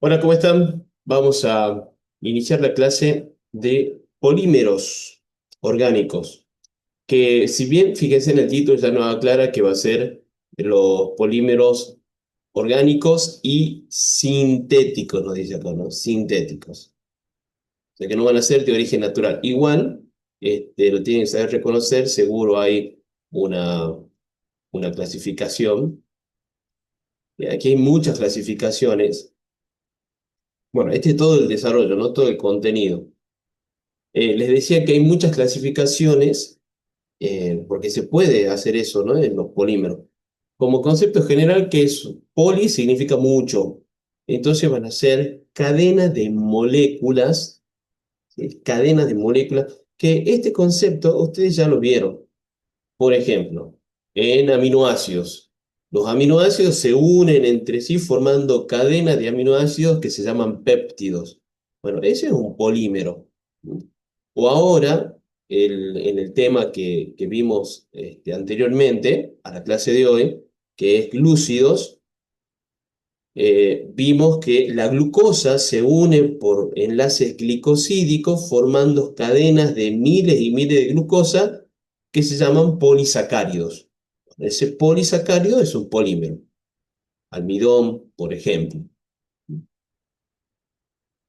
Hola, ¿cómo están? Vamos a iniciar la clase de polímeros orgánicos, que si bien, fíjense en el título, ya nos aclara que va a ser los polímeros orgánicos y sintéticos, nos dice acá, ¿no? Sintéticos. O sea, que no van a ser de origen natural. Igual, lo tienen que saber reconocer, seguro hay una, una clasificación. Aquí hay muchas clasificaciones. Bueno, este es todo el desarrollo, no todo el contenido. Les decía que hay muchas clasificaciones, porque se puede hacer eso, ¿no? En los polímeros. Como concepto general, que es poli significa mucho. Entonces van a ser cadenas de moléculas, ¿sí? Cadenas de moléculas, que este concepto ustedes ya lo vieron. Por ejemplo, en aminoácidos. Los aminoácidos se unen entre sí formando cadenas de aminoácidos que se llaman péptidos. Bueno, ese es un polímero. O ahora, en el tema que vimos anteriormente, a la clase de hoy, que es glúcidos, vimos que la glucosa se une por enlaces glicosídicos formando cadenas de miles y miles de glucosa que se llaman polisacáridos. Ese polisacárido es un polímero, almidón, por ejemplo.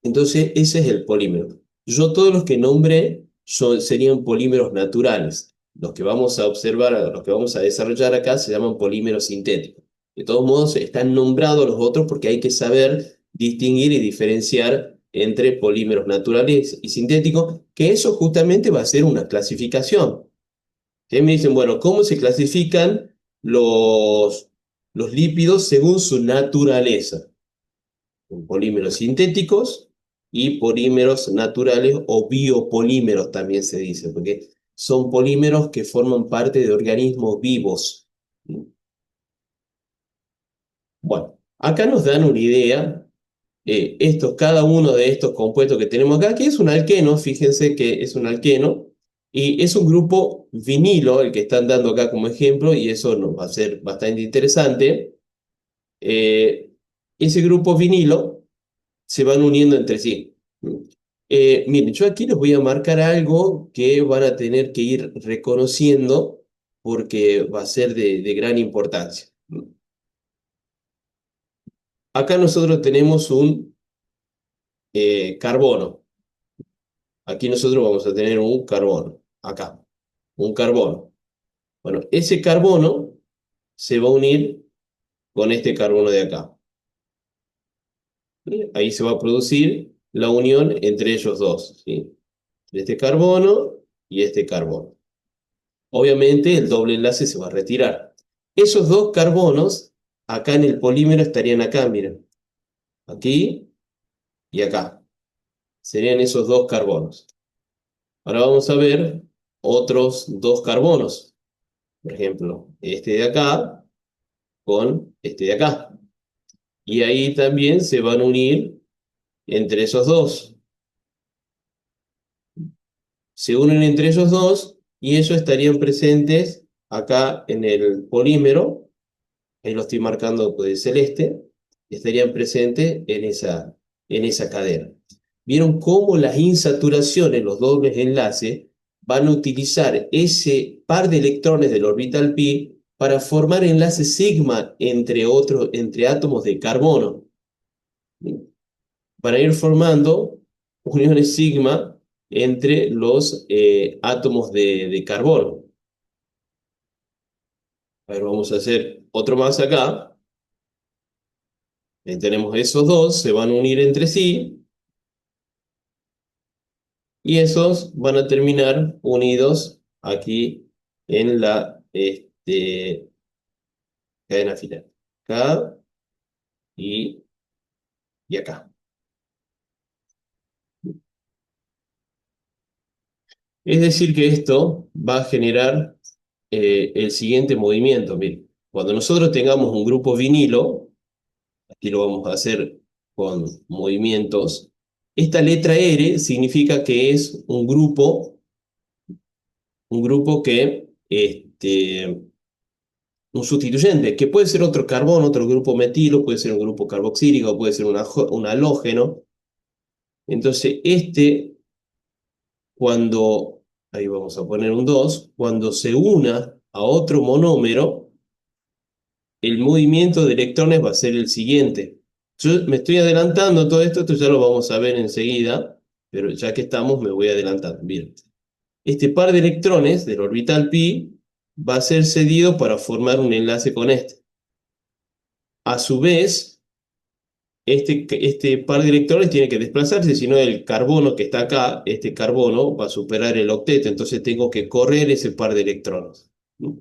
Entonces, ese es el polímero. Yo todos los que nombré serían polímeros naturales. Los que vamos a observar, los que vamos a desarrollar acá se llaman polímeros sintéticos. De todos modos, están nombrados los otros porque hay que saber distinguir y diferenciar entre polímeros naturales y sintéticos, que eso justamente va a ser una clasificación. Que me dicen, bueno, ¿cómo se clasifican los lípidos según su naturaleza? Polímeros sintéticos y polímeros naturales o biopolímeros también se dice, porque son polímeros que forman parte de organismos vivos. Bueno, acá nos dan una idea, cada uno de estos compuestos que tenemos acá, que es un alqueno, fíjense que es un alqueno, y es un grupo vinilo, el que están dando acá como ejemplo, y eso nos va a ser bastante interesante. Eh, Ese grupo vinilo se van uniendo entre sí. Miren, yo aquí les voy a marcar algo que van a tener que ir reconociendo porque va a ser de gran importancia. Acá nosotros tenemos un carbono. Aquí nosotros vamos a tener un carbono. Acá, un carbono. Bueno, ese carbono se va a unir con este carbono de acá. Ahí se va a producir la unión entre ellos dos, ¿sí? Este carbono y este carbono. Obviamente el doble enlace se va a retirar. Esos dos carbonos acá en el polímero estarían acá, miren, aquí y acá. Serían esos dos carbonos. Ahora vamos a ver otros dos carbonos. Por ejemplo, este de acá con este de acá. Y ahí también se van a unir entre esos dos. Se unen entre ellos dos y ellos estarían presentes acá en el polímero. Ahí lo estoy marcando de celeste, estarían presentes en esa cadena. ¿Vieron cómo las insaturaciones, los dobles enlaces, van a utilizar ese par de electrones del orbital pi para formar enlaces sigma entre átomos de carbono? Para ir formando uniones sigma entre los átomos de carbono. A ver, vamos a hacer otro más acá. Ahí tenemos esos dos, se van a unir entre sí y esos van a terminar unidos aquí en la cadena final. Acá y, y acá. Es decir, que esto va a generar el siguiente movimiento. Miren, cuando nosotros tengamos un grupo vinilo, aquí lo vamos a hacer con movimientos, esta letra R significa que es un grupo que un sustituyente, que puede ser otro carbono, otro grupo metilo, puede ser un grupo carboxílico, puede ser un halógeno. Entonces, cuando, ahí vamos a poner un 2 cuando se una a otro monómero, el movimiento de electrones va a ser el siguiente. Yo me estoy adelantando todo esto, esto ya lo vamos a ver enseguida, pero ya que estamos me voy adelantando. Bien. Este par de electrones del orbital pi va a ser cedido para formar un enlace con este. A su vez, este par de electrones tiene que desplazarse, si no el carbono que está acá, este carbono va a superar el octeto, entonces tengo que correr ese par de electrones. ¿No?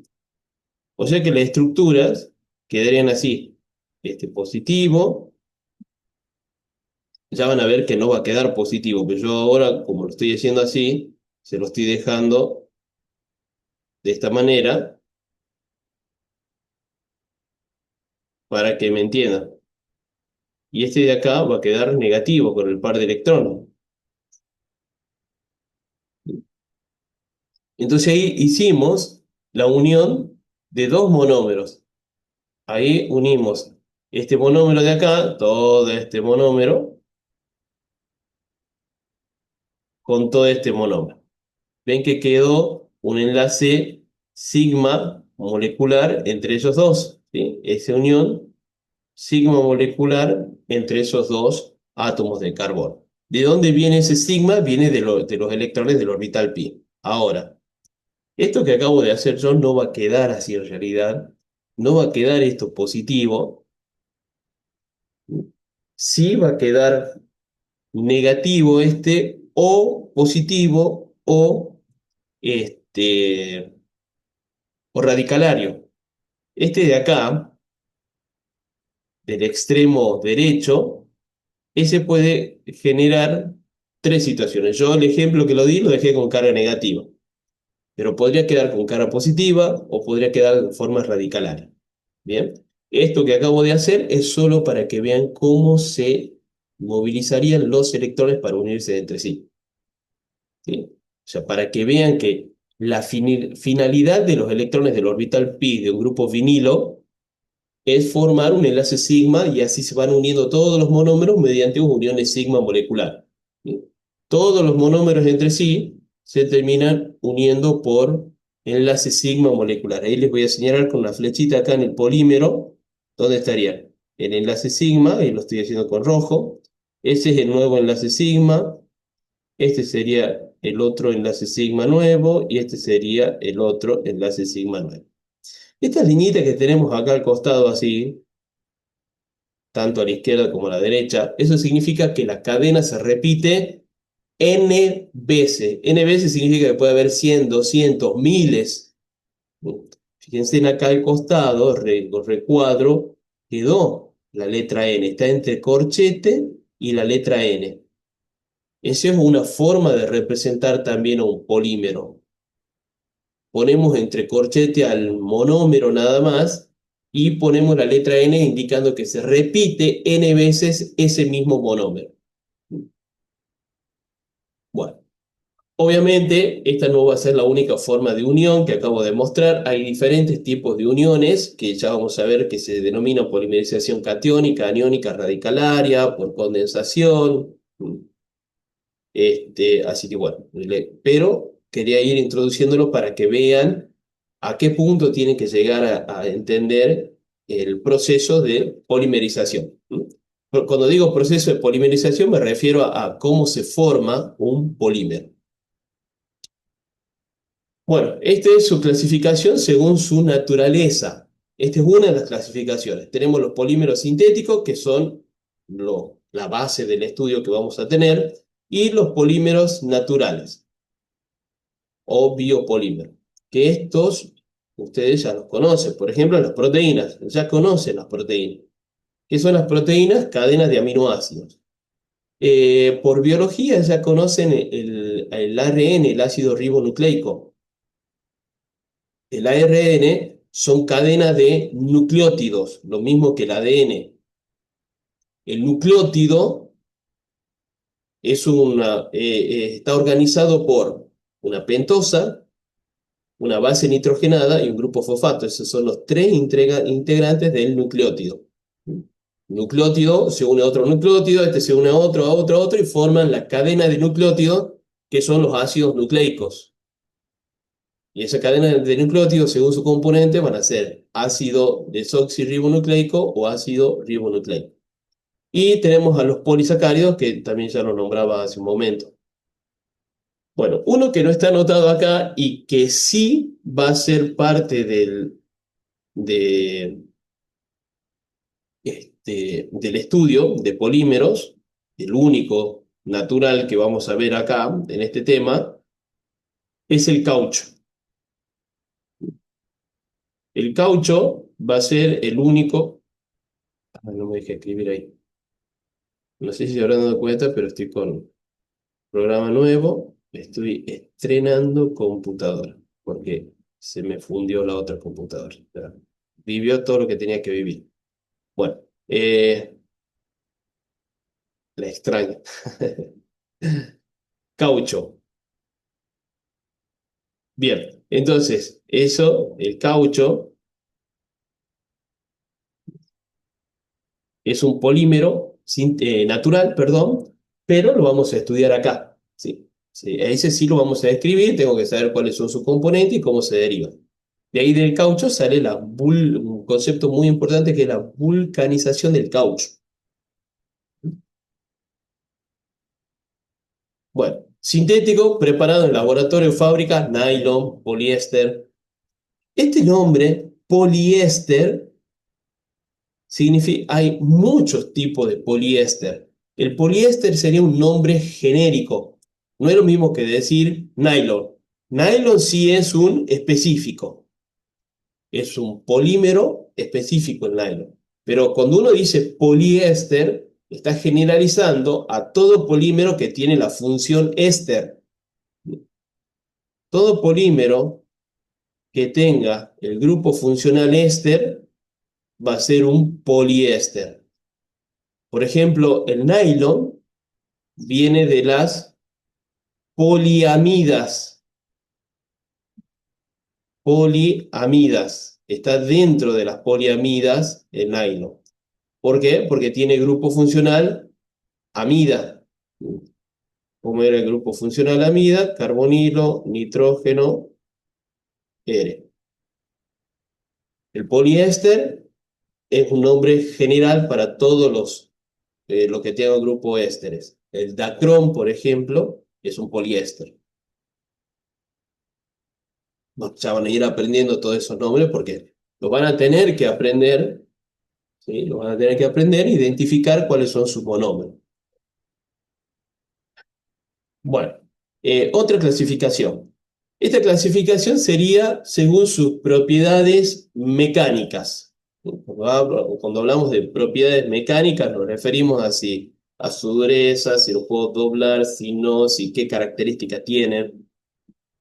O sea que las estructuras quedarían así. Este positivo, ya van a ver que no va a quedar positivo, pero yo ahora, como lo estoy haciendo así, se lo estoy dejando de esta manera para que me entiendan. Y este de acá va a quedar negativo con el par de electrones. Entonces ahí hicimos la unión de dos monómeros. Ahí unimos este monómero de acá, todo este monómero, con todo este monómero. Ven que quedó un enlace sigma molecular entre ellos dos, ¿sí? Esa unión sigma molecular entre esos dos átomos de carbono. ¿De dónde viene ese sigma? Viene de los electrones del orbital pi. Ahora, esto que acabo de hacer yo no va a quedar así en realidad, no va a quedar esto positivo, sí va a quedar negativo este o positivo este, o radicalario. Este de acá, del extremo derecho, ese puede generar tres situaciones. Yo el ejemplo que lo di lo dejé con carga negativa, pero podría quedar con carga positiva o podría quedar de forma radicalaria. Bien, esto que acabo de hacer es solo para que vean cómo se movilizarían los electrones para unirse entre sí. ¿Sí? O sea, para que vean que la finalidad de los electrones del orbital pi de un grupo vinilo es formar un enlace sigma y así se van uniendo todos los monómeros mediante uniones sigma molecular. ¿Sí? Todos los monómeros entre sí se terminan uniendo por enlace sigma molecular. Ahí les voy a señalar con una flechita acá en el polímero, ¿dónde estaría? El enlace sigma, ahí lo estoy haciendo con rojo. Ese es el nuevo enlace sigma. Este sería el otro enlace sigma nuevo y este sería el otro enlace sigma nuevo. Estas liñitas que tenemos acá al costado así, tanto a la izquierda como a la derecha, eso significa que la cadena se repite n veces. N veces significa que puede haber 100, 200, miles. Fíjense en acá al costado, el recuadro, quedó la letra N, está entre corchete y la letra N. Esa es una forma de representar también a un polímero. Ponemos entre corchete al monómero nada más y ponemos la letra N indicando que se repite N veces ese mismo monómero. Bueno, obviamente esta no va a ser la única forma de unión que acabo de mostrar. Hay diferentes tipos de uniones que ya vamos a ver que se denominan polimerización catiónica, aniónica, radicalaria, por condensación. Así que bueno, pero quería ir introduciéndolo para que vean a qué punto tienen que llegar a entender el proceso de polimerización. ¿Mm? Cuando digo proceso de polimerización me refiero a cómo se forma un polímero. Bueno, esta es su clasificación según su naturaleza. Esta es una de las clasificaciones. Tenemos los polímeros sintéticos, que son la base del estudio que vamos a tener, y los polímeros naturales o biopolímeros, que estos ustedes ya los conocen. Por ejemplo, las proteínas, ya conocen las proteínas. ¿Qué son las proteínas? Cadenas de aminoácidos. Por biología ya conocen el ARN, el ácido ribonucleico. El ARN son cadenas de nucleótidos, lo mismo que el ADN. El nucleótido está organizado por una pentosa, una base nitrogenada y un grupo fosfato. Esos son los tres integrantes del nucleótido. Nucleótido se une a otro nucleótido, este se une a otro, y forman la cadena de nucleótidos, que son los ácidos nucleicos. Y esa cadena de nucleótidos, según su componente, van a ser ácido desoxirribonucleico o ácido ribonucleico. Y tenemos a los polisacáridos, que también ya lo nombraba hace un momento. Bueno, uno que no está anotado acá y que sí va a ser parte del estudio de polímeros, el único natural que vamos a ver acá en este tema, es el caucho. El caucho va a ser el único... no me dejé escribir ahí. No sé si se habrán dado cuenta, pero estoy con programa nuevo. Estoy estrenando computadora, porque se me fundió la otra computadora. Ya vivió todo lo que tenía que vivir. Bueno, la extraño. Caucho. Bien, entonces, eso, el caucho, es un polímero natural, perdón, pero lo vamos a estudiar acá. ¿Sí? Sí, ese sí lo vamos a describir, tengo que saber cuáles son sus componentes y cómo se derivan. De ahí del caucho sale un concepto muy importante que es la vulcanización del caucho. Bueno, sintético, preparado en laboratorio, fábrica, nylon, poliéster. Este nombre, poliéster, significa, hay muchos tipos de poliéster. El poliéster sería un nombre genérico. No es lo mismo que decir nylon. Nylon sí es un específico. Es un polímero específico el nylon. Pero cuando uno dice poliéster, está generalizando a todo polímero que tiene la función éster. Todo polímero que tenga el grupo funcional éster va a ser un poliéster. Por ejemplo, el nylon viene de las poliamidas. Poliamidas. Está dentro de las poliamidas el nylon. ¿Por qué? Porque tiene grupo funcional amida. ¿Cómo era el grupo funcional amida? Carbonilo, nitrógeno, R. El poliéster es un nombre general para todos lo que tenga grupo ésteres. El dacrón, por ejemplo, es un poliéster. Ya van a ir aprendiendo todos esos nombres porque los van a tener que aprender, ¿sí? Los van a tener que aprender e identificar cuáles son sus monómeros. Bueno, otra clasificación. Esta clasificación sería según sus propiedades mecánicas. Cuando hablamos de propiedades mecánicas nos referimos a su dureza, si lo puedo doblar, si no, si qué características tienen.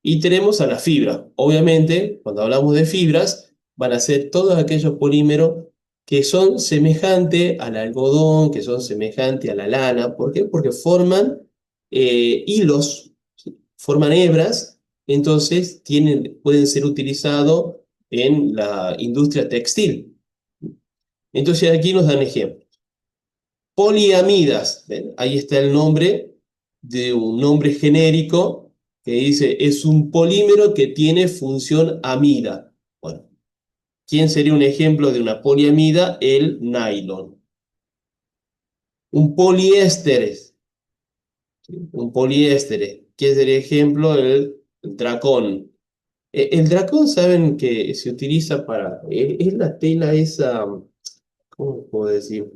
Y tenemos a la fibra. Obviamente, cuando hablamos de fibras, van a ser todos aquellos polímeros que son semejantes al algodón, que son semejantes a la lana. ¿Por qué? Porque forman hilos, forman hebras, entonces pueden ser utilizados en la industria textil. Entonces aquí nos dan ejemplos. Poliamidas, ¿ven? Ahí está el nombre de un nombre genérico que dice es un polímero que tiene función amida. Bueno, ¿quién sería un ejemplo de una poliamida? El nylon. Un poliéster, ¿quién sería ejemplo? El dracón. El dracón, saben que se utiliza para, es la tela esa, ¿cómo puedo decir?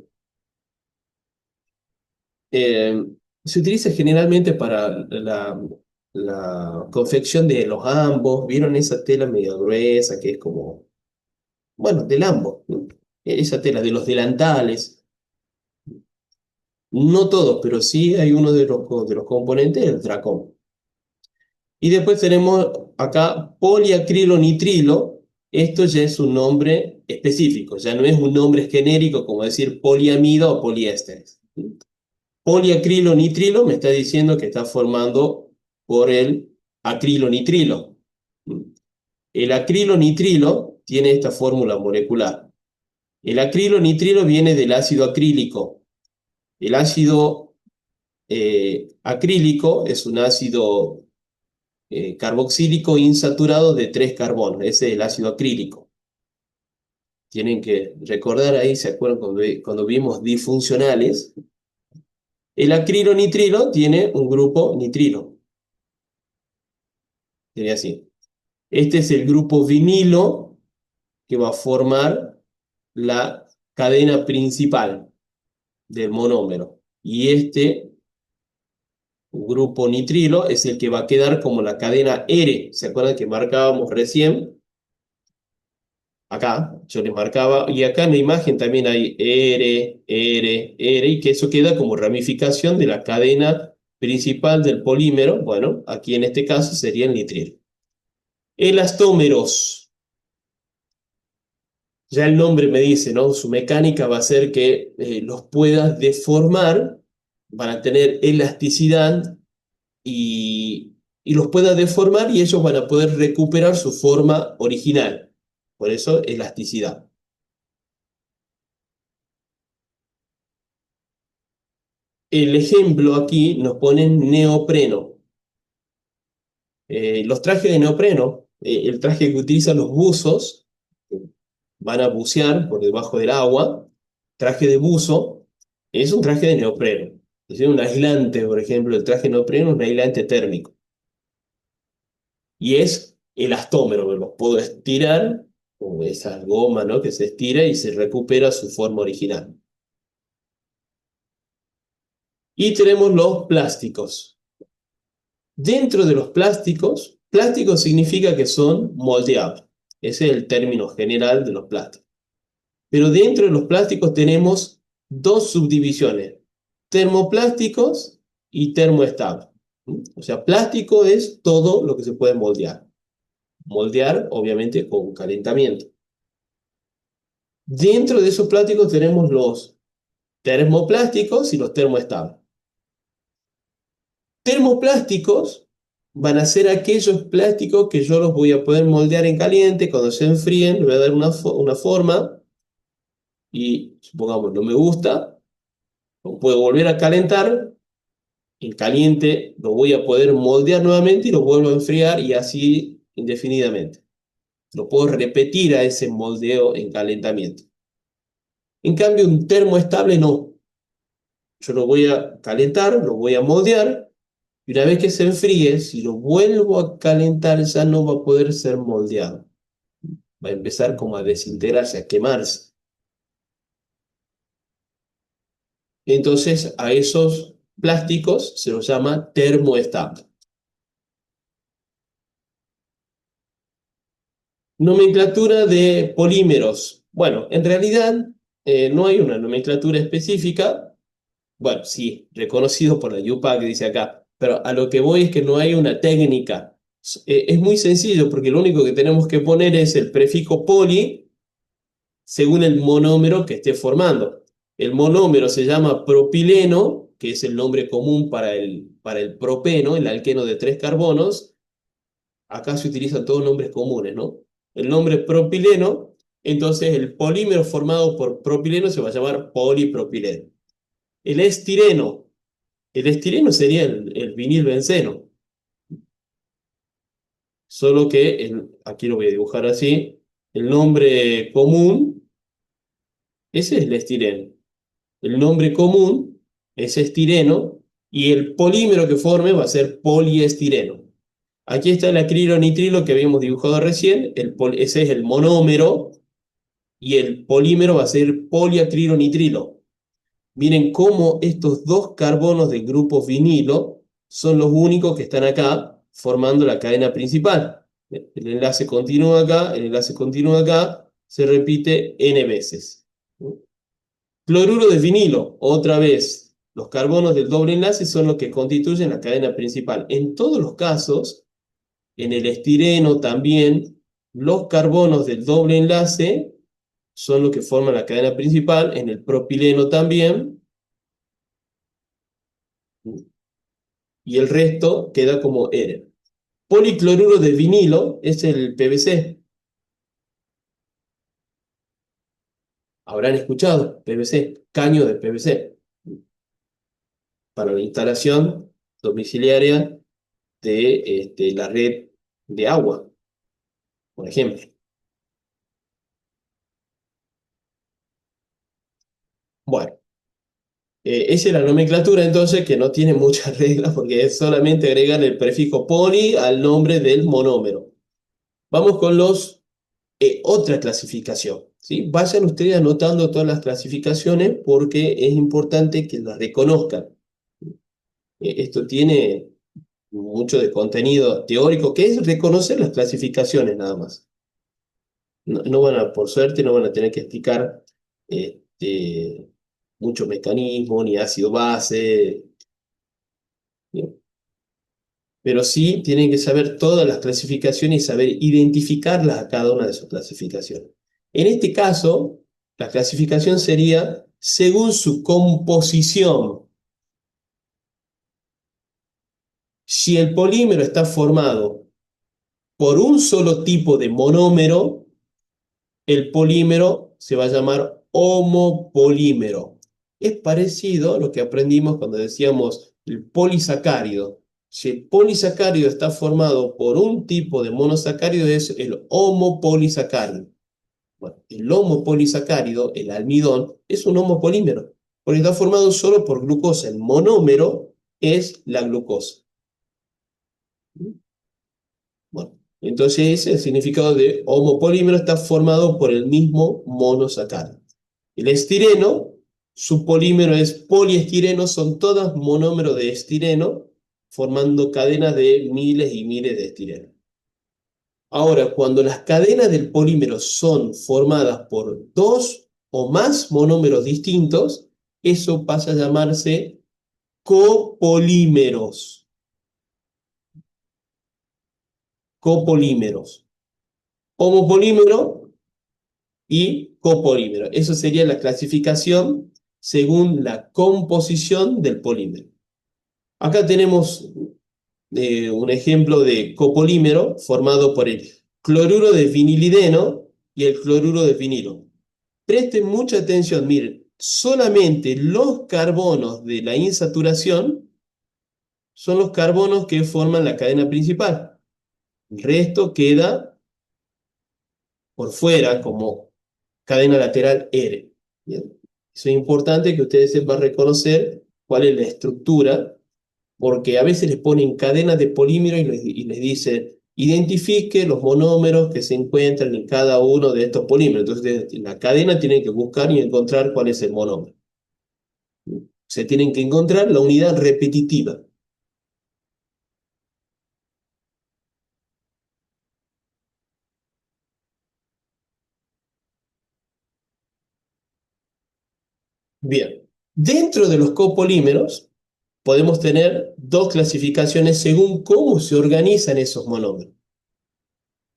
Eh, Se utiliza generalmente para la confección de los ambos. ¿Vieron esa tela medio gruesa que es como, bueno, del ambo, ¿no? Esa tela de los delantales. No todos, pero sí hay uno de los componentes del dracón. Y después tenemos acá poliacrilonitrilo. Esto ya es un nombre específico, ya no es un nombre genérico como decir poliamida o poliésteres. Poliacrilonitrilo me está diciendo que está formando por el acrilonitrilo. El acrilonitrilo tiene esta fórmula molecular. El acrilonitrilo viene del ácido acrílico. El ácido acrílico es un ácido carboxílico insaturado de 3 carbonos. Ese es el ácido acrílico. Tienen que recordar ahí, ¿se acuerdan cuando vimos disfuncionales? El acrilonitrilo tiene un grupo nitrilo. Sería así. Este es el grupo vinilo que va a formar la cadena principal del monómero. Y este grupo nitrilo es el que va a quedar como la cadena R. ¿Se acuerdan que marcábamos recién? Acá, yo les marcaba, y acá en la imagen también hay R, y que eso queda como ramificación de la cadena principal del polímero. Bueno, aquí en este caso sería el nitrilo. Elastómeros. Ya el nombre me dice, ¿no? Su mecánica va a ser que los puedas deformar, van a tener elasticidad y los pueda deformar y ellos van a poder recuperar su forma original. Por eso, elasticidad. El ejemplo aquí nos ponen neopreno. Los trajes de neopreno, el traje que utilizan los buzos, van a bucear por debajo del agua, traje de buzo, es un traje de neopreno. Es decir, un aislante, por ejemplo, el traje de neopreno es un aislante térmico. Y es elastómero, que lo puedo estirar, como esa goma, ¿no? Que se estira y se recupera su forma original. Y tenemos los plásticos. Dentro de los plásticos, plástico significa que son moldeables. Ese es el término general de los plásticos. Pero dentro de los plásticos tenemos dos subdivisiones, termoplásticos y termoestables. O sea, plástico es todo lo que se puede moldear. Moldear, obviamente, con calentamiento. Dentro de esos plásticos tenemos los termoplásticos y los termoestables. Termoplásticos van a ser aquellos plásticos que yo los voy a poder moldear en caliente, cuando se enfríen, le voy a dar una forma y, supongamos, no me gusta, lo puedo volver a calentar, en caliente lo voy a poder moldear nuevamente y lo vuelvo a enfriar y así indefinidamente. Lo puedo repetir a ese moldeo en calentamiento. En cambio, un termoestable no. Yo lo voy a calentar, lo voy a moldear y una vez que se enfríe, si lo vuelvo a calentar ya no va a poder ser moldeado. Va a empezar como a desintegrarse, a quemarse. Entonces a esos plásticos se los llama termoestable. Nomenclatura de polímeros. Bueno, en realidad no hay una nomenclatura específica. Bueno, sí, reconocido por la IUPAC que dice acá, pero a lo que voy es que no hay una técnica. Es muy sencillo porque lo único que tenemos que poner es el prefijo poli según el monómero que esté formando. El monómero se llama propileno, que es el nombre común para el propeno, el alqueno de 3 carbonos. Acá se utilizan todos nombres comunes, ¿no? El nombre propileno, entonces el polímero formado por propileno se va a llamar polipropileno. El estireno, el estireno sería el vinilbenceno, solo que, aquí lo voy a dibujar así, el nombre común, ese es el estireno. El nombre común es estireno y el polímero que forme va a ser poliestireno. Aquí está el acrilonitrilo que habíamos dibujado recién, ese es el monómero y el polímero va a ser poliacrilonitrilo. Miren cómo estos dos carbonos del grupo vinilo son los únicos que están acá formando la cadena principal. El enlace continúa acá, el enlace continúa acá, se repite n veces. Cloruro de vinilo, otra vez, los carbonos del doble enlace son los que constituyen la cadena principal. En todos los casos, en el estireno también, los carbonos del doble enlace son los que forman la cadena principal, en el propileno también, y el resto queda como R. Policloruro de vinilo es el PVC. Habrán escuchado PVC, caño de PVC, para la instalación domiciliaria de la red de agua, por ejemplo. Bueno, esa es la nomenclatura entonces que no tiene muchas reglas porque es solamente agregar el prefijo poli al nombre del monómero. Vamos con otra clasificación, ¿sí? Vayan ustedes anotando todas las clasificaciones porque es importante que las reconozcan. Esto tiene mucho de contenido teórico, que es reconocer las clasificaciones nada más. No van a, por suerte, no van a tener que explicar mucho mecanismo, ni ácido base, ¿sí? Pero sí tienen que saber todas las clasificaciones y saber identificarlas a cada una de sus clasificaciones. En este caso, la clasificación sería según su composición. Si el polímero está formado por un solo tipo de monómero, el polímero se va a llamar homopolímero. Es parecido a lo que aprendimos cuando decíamos el polisacárido. Si el polisacárido está formado por un tipo de monosacárido, es el homopolisacárido. Bueno, el homopolisacárido, el almidón, es un homopolímero, porque está formado solo por glucosa. El monómero es la glucosa. Bueno, entonces ese es el significado de homopolímero, está formado por el mismo monosacárido. El estireno, su polímero es poliestireno, son todas monómeros de estireno, formando cadenas de miles y miles de estireno. Ahora, cuando las cadenas del polímero son formadas por dos o más monómeros distintos, eso pasa a llamarse copolímeros. Copolímeros. Homopolímero y copolímero. Eso sería la clasificación según la composición del polímero. Acá tenemos un ejemplo de copolímero formado por el cloruro de vinilideno y el cloruro de vinilo. Presten mucha atención, miren, solamente los carbonos de la insaturación son los carbonos que forman la cadena principal. El resto queda por fuera como cadena lateral R. ¿Bien? Eso es importante que ustedes sepan reconocer cuál es la estructura, porque a veces les ponen cadenas de polímero y les dicen, identifique los monómeros que se encuentran en cada uno de estos polímeros. Entonces, la cadena tienen que buscar y encontrar cuál es el monómero. Se tienen que encontrar la unidad repetitiva. Bien, dentro de los copolímeros podemos tener dos clasificaciones según cómo se organizan esos monómeros.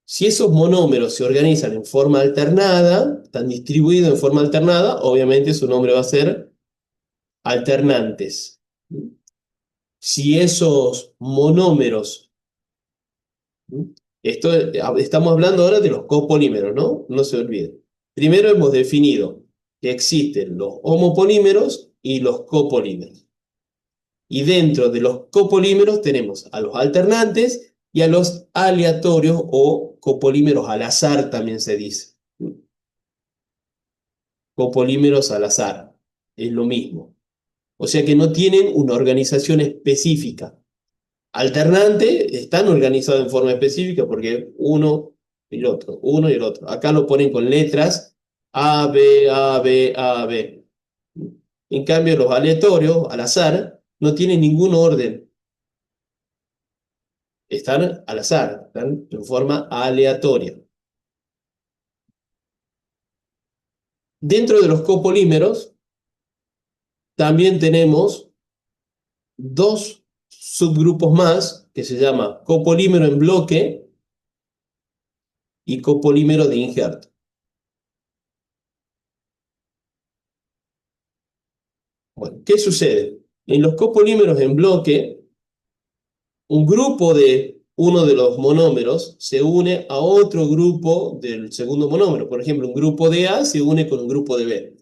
Si esos monómeros se organizan en forma alternada, están distribuidos en forma alternada, obviamente su nombre va a ser alternantes. Si esos monómeros, estamos hablando ahora de los copolímeros, ¿no? No se olviden. Primero hemos definido que existen los homopolímeros y los copolímeros. Y dentro de los copolímeros tenemos a los alternantes y a los aleatorios o copolímeros al azar también se dice. Copolímeros al azar, es lo mismo. O sea que no tienen una organización específica. Alternante están organizados en forma específica porque uno y el otro, uno y el otro. Acá lo ponen con letras A, B, A, B, A, B. En cambio, los aleatorios, al azar, no tienen ningún orden. Están al azar, están en forma aleatoria. Dentro de los copolímeros también tenemos dos subgrupos más que se llama copolímero en bloque y copolímero de injerto. Bueno, ¿qué sucede? En los copolímeros en bloque, un grupo de uno de los monómeros se une a otro grupo del segundo monómero. Por ejemplo, un grupo de A se une con un grupo de B.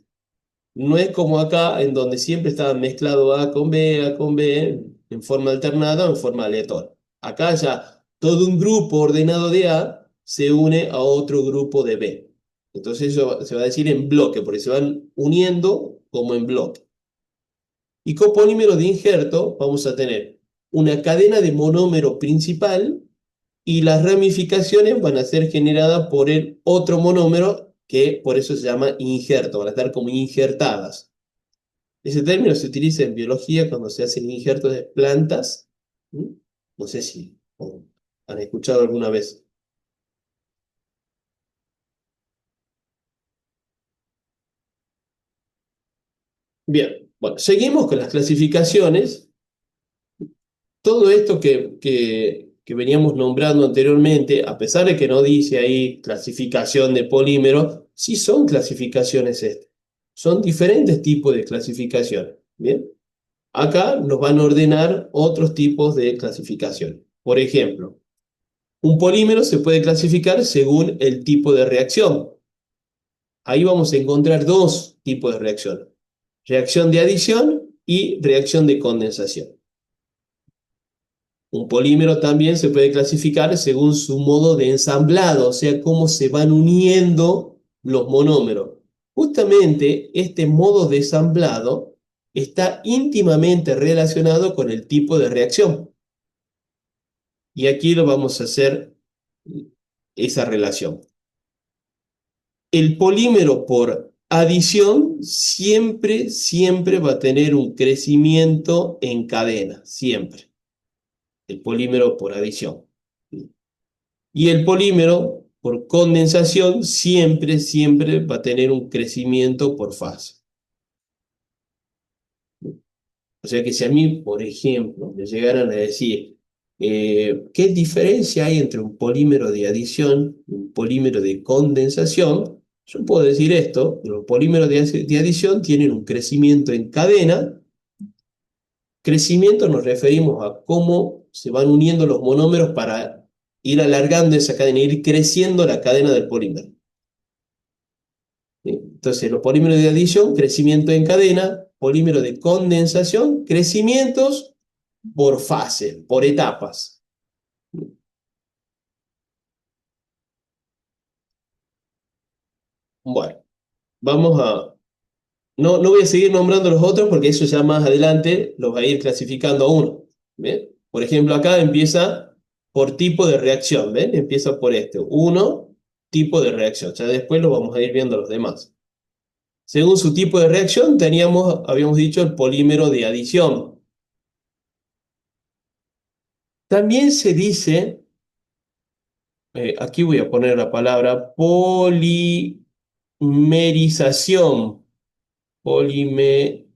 No es como acá, en donde siempre estaban mezclados A con B, en forma alternada o en forma aleatoria. Acá ya todo un grupo ordenado de A se une a otro grupo de B. Entonces eso se va a decir en bloque, porque se van uniendo como en bloque. Y con polímero de injerto vamos a tener una cadena de monómero principal y las ramificaciones van a ser generadas por el otro monómero que por eso se llama injerto, van a estar como injertadas. Ese término se utiliza en biología cuando se hacen injertos de plantas. ¿Mm? No sé si han escuchado alguna vez. Bien, bueno, seguimos con las clasificaciones. Todo esto que veníamos nombrando anteriormente, a pesar de que no dice ahí clasificación de polímero, sí son clasificaciones estas. Son diferentes tipos de clasificación. Bien, acá nos van a ordenar otros tipos de clasificación. Por ejemplo, un polímero se puede clasificar según el tipo de reacción. Ahí vamos a encontrar dos tipos de reacción. Reacción de adición y reacción de condensación. Un polímero también se puede clasificar según su modo de ensamblado, o sea, cómo se van uniendo los monómeros. Justamente este modo de ensamblado está íntimamente relacionado con el tipo de reacción. Y aquí lo vamos a hacer esa relación. El polímero por adición siempre va a tener un crecimiento en cadena, siempre. El polímero por adición. Y el polímero por condensación siempre va a tener un crecimiento por fase. O sea que si a mí, por ejemplo, me llegaran a decir, ¿qué diferencia hay entre un polímero de adición y un polímero de condensación? Yo puedo decir esto: los polímeros de adición tienen un crecimiento en cadena. Crecimiento nos referimos a cómo se van uniendo los monómeros para ir alargando esa cadena, ir creciendo la cadena del polímero. ¿Sí? Entonces, los polímeros de adición, crecimiento en cadena; polímero de condensación, crecimientos por fase, por etapas. Bueno, vamos a... No voy a seguir nombrando los otros porque eso ya más adelante los va a ir clasificando a uno. ¿Bien? Por ejemplo, acá empieza por tipo de reacción. ¿Ven? Empieza por este. Uno, tipo de reacción. Ya después lo vamos a ir viendo los demás. Según su tipo de reacción, habíamos dicho el polímero de adición. También se dice, aquí voy a poner la palabra polimerización. Polime-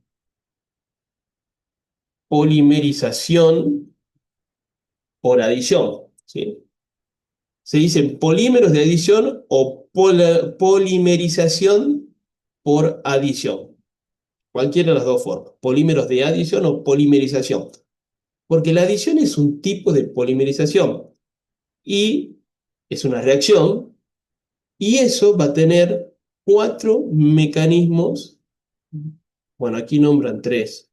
Polimerización por adición. ¿Sí? Se dicen polímeros de adición o polimerización por adición. Cualquiera de las dos formas. Polímeros de adición o polimerización. Porque la adición es un tipo de polimerización y es una reacción, y eso va a tener cuatro mecanismos. Bueno, aquí nombran tres.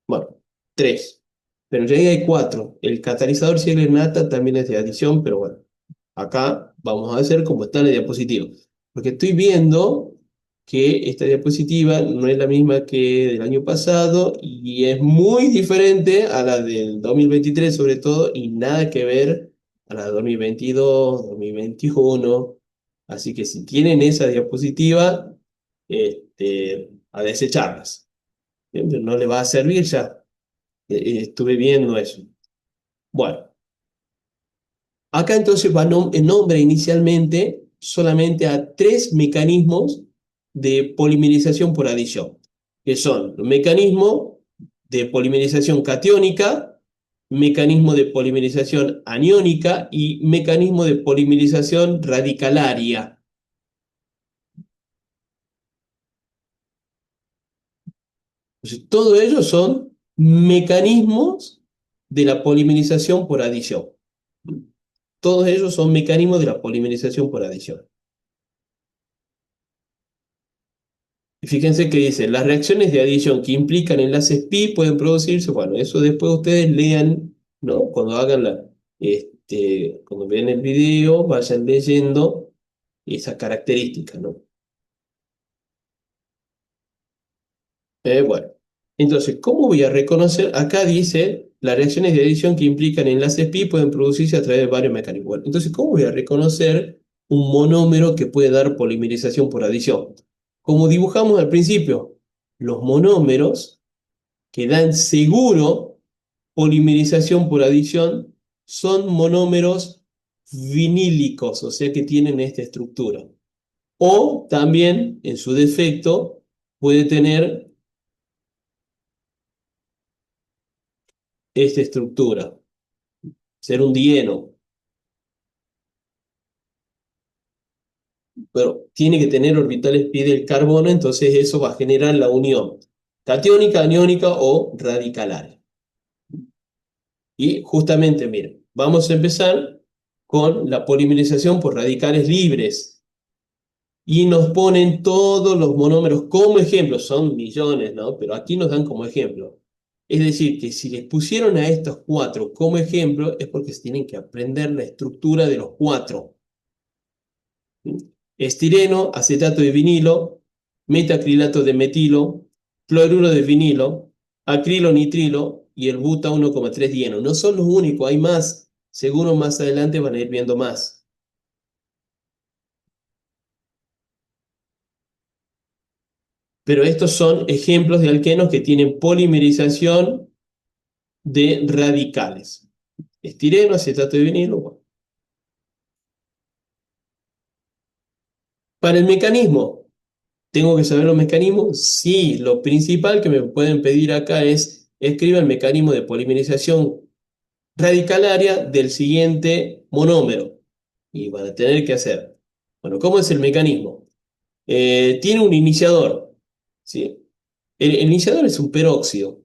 Bueno, tres. Pero en realidad hay cuatro. El catalizador Ziegler-Natta también es de adición, pero bueno, acá vamos a hacer como está en la diapositiva. Porque estoy viendo que esta diapositiva no es la misma que del año pasado y es muy diferente a la del 2023 sobre todo, y nada que ver a la de 2022, 2021. Así que si tienen esa diapositiva, a desecharlas. No le va a servir ya. Estuve viendo eso. Bueno, acá entonces nombra inicialmente solamente a tres mecanismos de polimerización por adición, que son el mecanismo de polimerización catiónica, mecanismo de polimerización aniónica y mecanismo de polimerización radicalaria. Entonces, todos ellos son mecanismos de la polimerización por adición. Todos ellos son mecanismos de la polimerización por adición. Y fíjense que dice, las reacciones de adición que implican enlaces pi pueden producirse, bueno, eso después ustedes lean, ¿no? Cuando hagan cuando vean el video, vayan leyendo esas características, ¿no? Bueno, entonces, ¿cómo voy a reconocer? Acá dice, las reacciones de adición que implican enlaces pi pueden producirse a través de varios mecanismos. Bueno, entonces, ¿cómo voy a reconocer un monómero que puede dar polimerización por adición? Como dibujamos al principio, los monómeros que dan seguro polimerización por adición son monómeros vinílicos, o sea que tienen esta estructura. O también, en su defecto, puede tener esta estructura, ser un dieno, pero tiene que tener orbitales pi del carbono, entonces eso va a generar la unión catiónica, aniónica o radicalaria. Y justamente, miren, vamos a empezar con la polimerización por radicales libres. Y nos ponen todos los monómeros como ejemplo, son millones, ¿no? Pero aquí nos dan como ejemplo. Es decir, que si les pusieron a estos cuatro como ejemplo, es porque se tienen que aprender la estructura de los cuatro. Estireno, acetato de vinilo, metacrilato de metilo, cloruro de vinilo, acrilo nitrilo y el buta 1,3 dieno. No son los únicos, hay más. Seguro más adelante van a ir viendo más. Pero estos son ejemplos de alquenos que tienen polimerización de radicales. Estireno, acetato de vinilo. Bueno. Para el mecanismo, ¿tengo que saber los mecanismos? Sí, lo principal que me pueden pedir acá es escriba el mecanismo de polimerización radicalaria del siguiente monómero. Y van a tener que hacer. Bueno, ¿cómo es el mecanismo? Tiene un iniciador, ¿sí? El iniciador es un peróxido.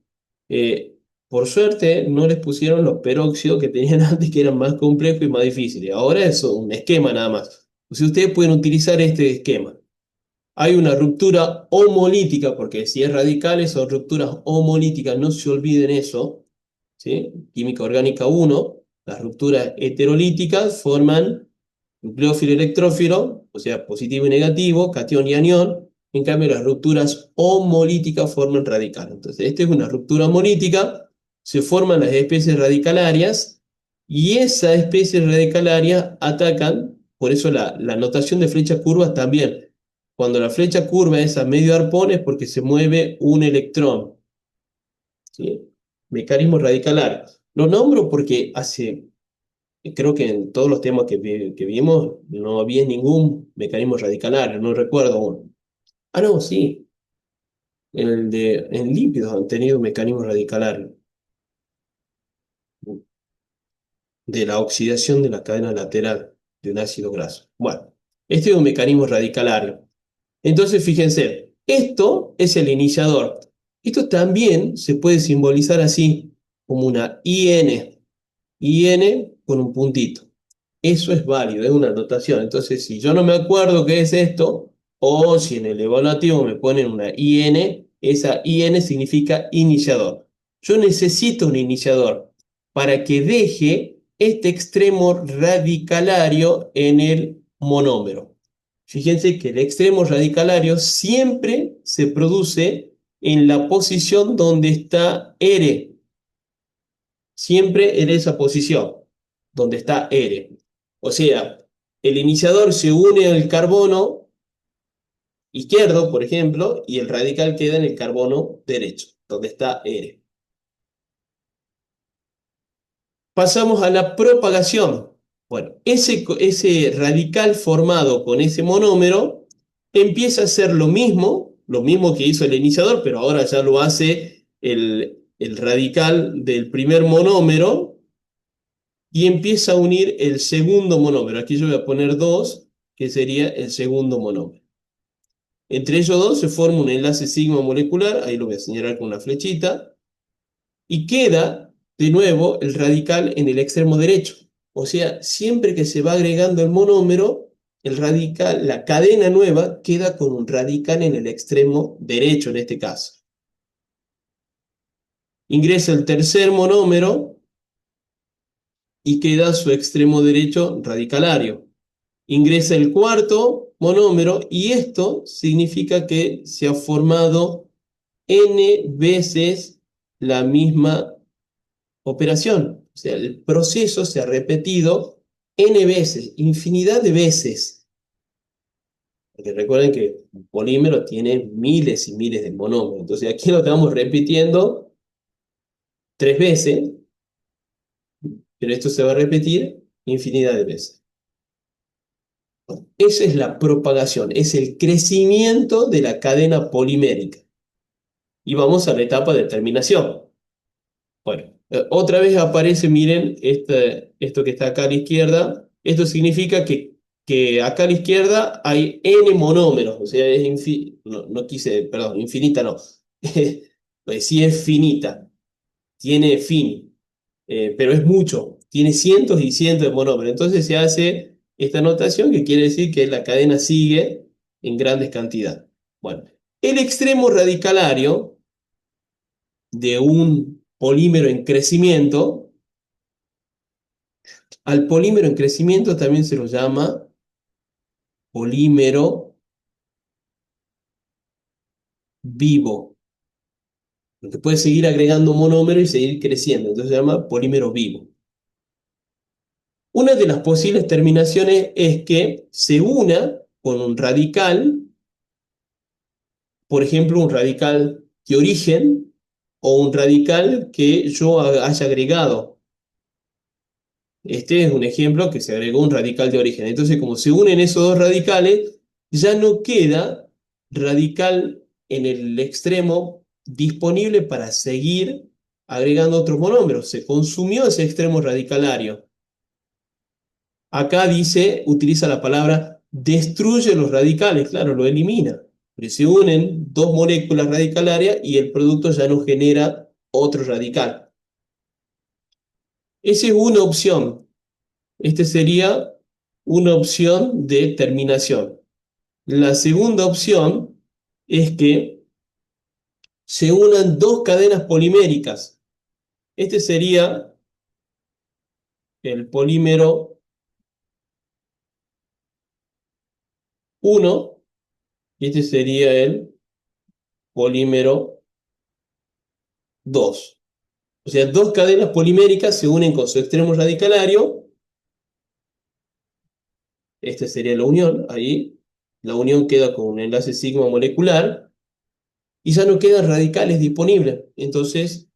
Eh, por suerte no les pusieron los peróxidos que tenían antes, que eran más complejos y más difíciles. Ahora es un esquema nada más. O sea, ustedes pueden utilizar este esquema. Hay una ruptura homolítica, porque si es radical, son rupturas homolíticas, no se olviden eso, ¿sí? Química orgánica 1, las rupturas heterolíticas forman nucleófilo electrófilo, o sea, positivo y negativo, catión y anión. En cambio, las rupturas homolíticas forman radical. Entonces, esta es una ruptura homolítica, se forman las especies radicalarias y esas especies radicalarias atacan, por eso la notación de flechas curvas también. Cuando la flecha curva es a medio arpón es porque se mueve un electrón, ¿sí? Mecanismo radicalar. Lo nombro porque creo que en todos los temas que vimos no había ningún mecanismo radicalario, no recuerdo uno. Ah, no, sí, en lípidos han tenido mecanismos radicalarios de la oxidación de la cadena lateral de un ácido graso. Bueno, este es un mecanismo radicalario. Entonces, fíjense, esto es el iniciador. Esto también se puede simbolizar así, como una IN con un puntito. Eso es válido, es una anotación. Entonces, si yo no me acuerdo qué es esto, o si en el evaluativo me ponen una IN, esa IN significa iniciador. Yo necesito un iniciador para que deje este extremo radicalario en el monómero. Fíjense que el extremo radicalario siempre se produce en la posición donde está R. Siempre en esa posición, donde está R. O sea, el iniciador se une al carbono izquierdo, por ejemplo, y el radical queda en el carbono derecho, donde está R. Pasamos a la propagación. Bueno, ese radical formado con ese monómero empieza a hacer lo mismo que hizo el iniciador, pero ahora ya lo hace el radical del primer monómero y empieza a unir el segundo monómero. Aquí yo voy a poner 2, que sería el segundo monómero. Entre ellos dos se forma un enlace sigma molecular, ahí lo voy a señalar con una flechita, y queda de nuevo el radical en el extremo derecho. O sea, siempre que se va agregando el monómero, el radical, la cadena nueva queda con un radical en el extremo derecho en este caso. Ingresa el tercer monómero y queda su extremo derecho radicalario. Ingresa el cuarto monómero y esto significa que se ha formado n veces la misma operación. O sea, el proceso se ha repetido n veces, infinidad de veces. Porque recuerden que un polímero tiene miles y miles de monómeros. Entonces aquí lo estamos repitiendo 3 veces, pero esto se va a repetir infinidad de veces. Esa es la propagación, es el crecimiento de la cadena polimérica. Y vamos a la etapa de terminación. Bueno, otra vez aparece, miren, esto que está acá a la izquierda. Esto significa que acá a la izquierda hay n monómeros, o sea, no quise, perdón, infinita no. Pues sí es finita, tiene fin, pero es mucho, tiene cientos y cientos de monómeros. Entonces se hace esta notación que quiere decir que la cadena sigue en grandes cantidades. Bueno, el extremo radicalario de un polímero en crecimiento, al polímero en crecimiento también se lo llama polímero vivo, porque puede seguir agregando monómero y seguir creciendo, entonces se llama polímero vivo. Una de las posibles terminaciones es que se una con un radical, por ejemplo, un radical de origen o un radical que yo haya agregado. Este es un ejemplo que se agregó un radical de origen. Entonces, como se unen esos dos radicales, ya no queda radical en el extremo disponible para seguir agregando otros monómeros. Se consumió ese extremo radicalario. Acá dice, utiliza la palabra destruye los radicales, claro, lo elimina. Porque se unen dos moléculas radicalarias y el producto ya no genera otro radical. Esa es una opción. Este sería una opción de terminación. La segunda opción es que se unan dos cadenas poliméricas. Este sería el polímero 1 y este sería el polímero 2. O sea, dos cadenas poliméricas se unen con su extremo radicalario. Este sería la unión, ahí. La unión queda con un enlace sigma molecular y ya no quedan radicales disponibles. Entonces,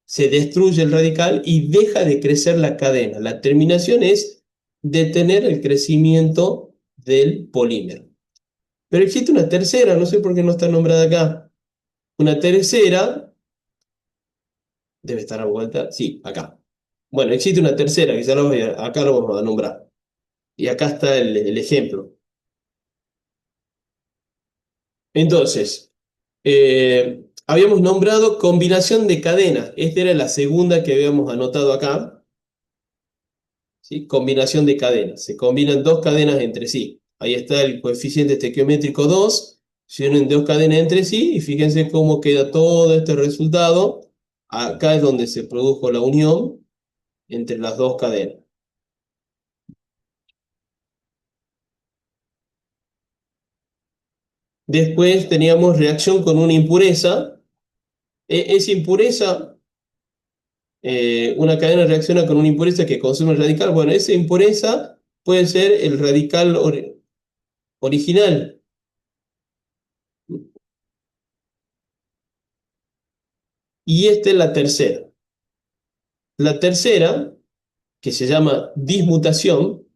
se destruye el radical y deja de crecer la cadena. La terminación es detener el crecimiento del polímero. Pero existe una tercera, no sé por qué no está nombrada acá. Una tercera, debe estar a vuelta, sí, acá. Bueno, existe una tercera, que ya acá lo vamos a nombrar. Y acá está el ejemplo. Entonces, habíamos nombrado combinación de cadenas. Esta era la segunda que habíamos anotado acá. ¿Sí? Combinación de cadenas. Se combinan dos cadenas entre sí. Ahí está el coeficiente estequiométrico 2. Se unen dos cadenas entre sí y fíjense cómo queda todo este resultado. Acá es donde se produjo la unión entre las dos cadenas. Después teníamos reacción con una impureza. Esa impureza, una cadena reacciona con una impureza que consume el radical. Bueno, esa impureza puede ser el radical original. Y esta es la tercera. La tercera, que se llama dismutación,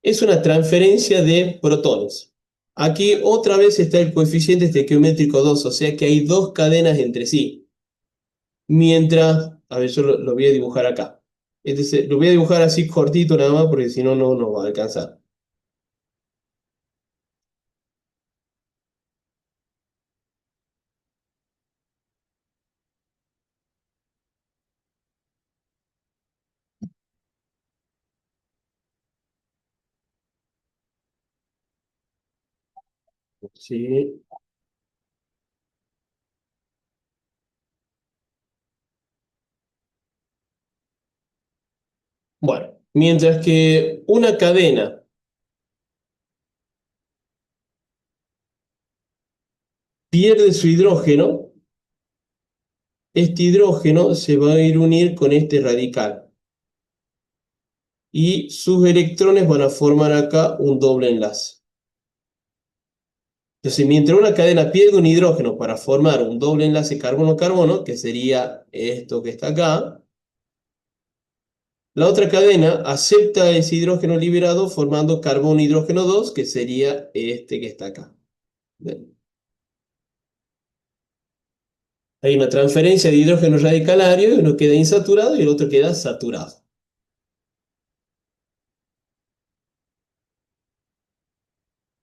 es una transferencia de protones. Aquí otra vez está el coeficiente estequiométrico 2, o sea que hay dos cadenas entre sí. Mientras, a ver, yo lo voy a dibujar acá. Lo voy a dibujar así cortito nada más porque si no, no va a alcanzar. Sí. Bueno, mientras que una cadena pierde su hidrógeno, este hidrógeno se va a ir a unir con este radical y sus electrones van a formar acá un doble enlace. Entonces, mientras una cadena pierde un hidrógeno para formar un doble enlace carbono-carbono, que sería esto que está acá, la otra cadena acepta ese hidrógeno liberado formando carbono-hidrógeno 2, que sería este que está acá. Bien. Hay una transferencia de hidrógeno radicalario y uno queda insaturado y el otro queda saturado.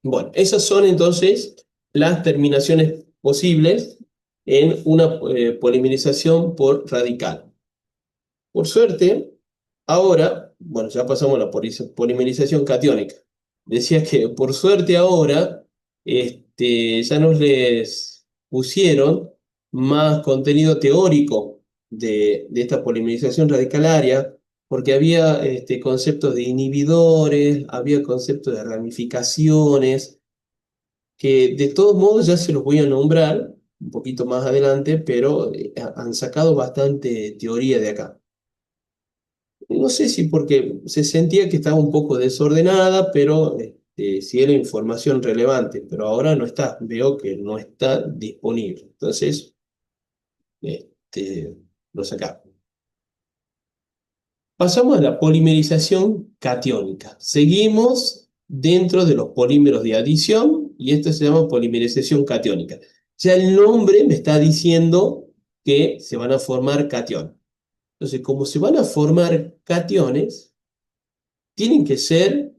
Bueno, esas son entonces las terminaciones posibles en una polimerización por radical. Por suerte, ahora, bueno, ya pasamos a la polimerización catiónica. Decía que por suerte ahora ya nos les pusieron más contenido teórico de esta polimerización radicalaria, porque había conceptos de inhibidores, había conceptos de ramificaciones, que de todos modos ya se los voy a nombrar un poquito más adelante, pero han sacado bastante teoría de acá. No sé si porque se sentía que estaba un poco desordenada, pero sí era información relevante, pero ahora no está, veo que no está disponible. Entonces, este, lo sacamos. Pasamos a la polimerización catiónica. Seguimos dentro de los polímeros de adición y esto se llama polimerización catiónica. Ya el nombre me está diciendo que se van a formar cationes. Entonces, como se van a formar cationes, tienen que ser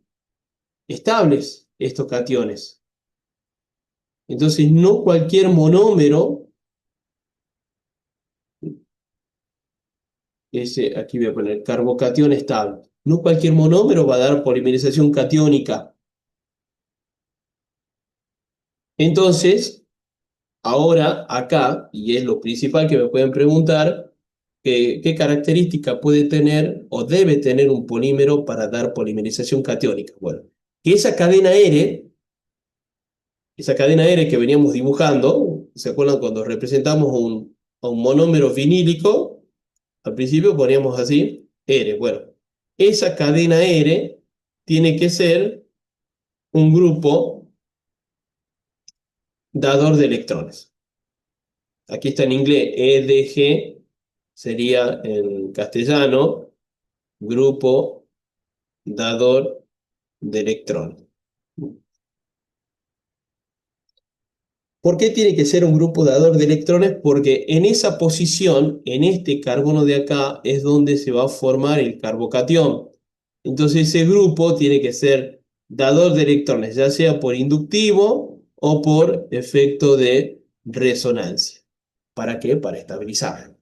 estables estos cationes. Entonces, no cualquier monómero, aquí voy a poner carbocatión estable, no cualquier monómero va a dar polimerización catiónica. Entonces, ahora acá, y es lo principal que me pueden preguntar, ¿qué característica puede tener o debe tener un polímero para dar polimerización catiónica? Bueno, que esa cadena R que veníamos dibujando, ¿se acuerdan cuando representamos a un monómero vinílico? Al principio poníamos así, R. Bueno, esa cadena R tiene que ser un grupo dador de electrones. Aquí está en inglés, EDG sería en castellano, grupo dador de electrones. ¿Por qué tiene que ser un grupo dador de electrones? Porque en esa posición, en este carbono de acá, es donde se va a formar el carbocatión. Entonces ese grupo tiene que ser dador de electrones, ya sea por inductivo o por efecto de resonancia. ¿Para qué? Para estabilizar.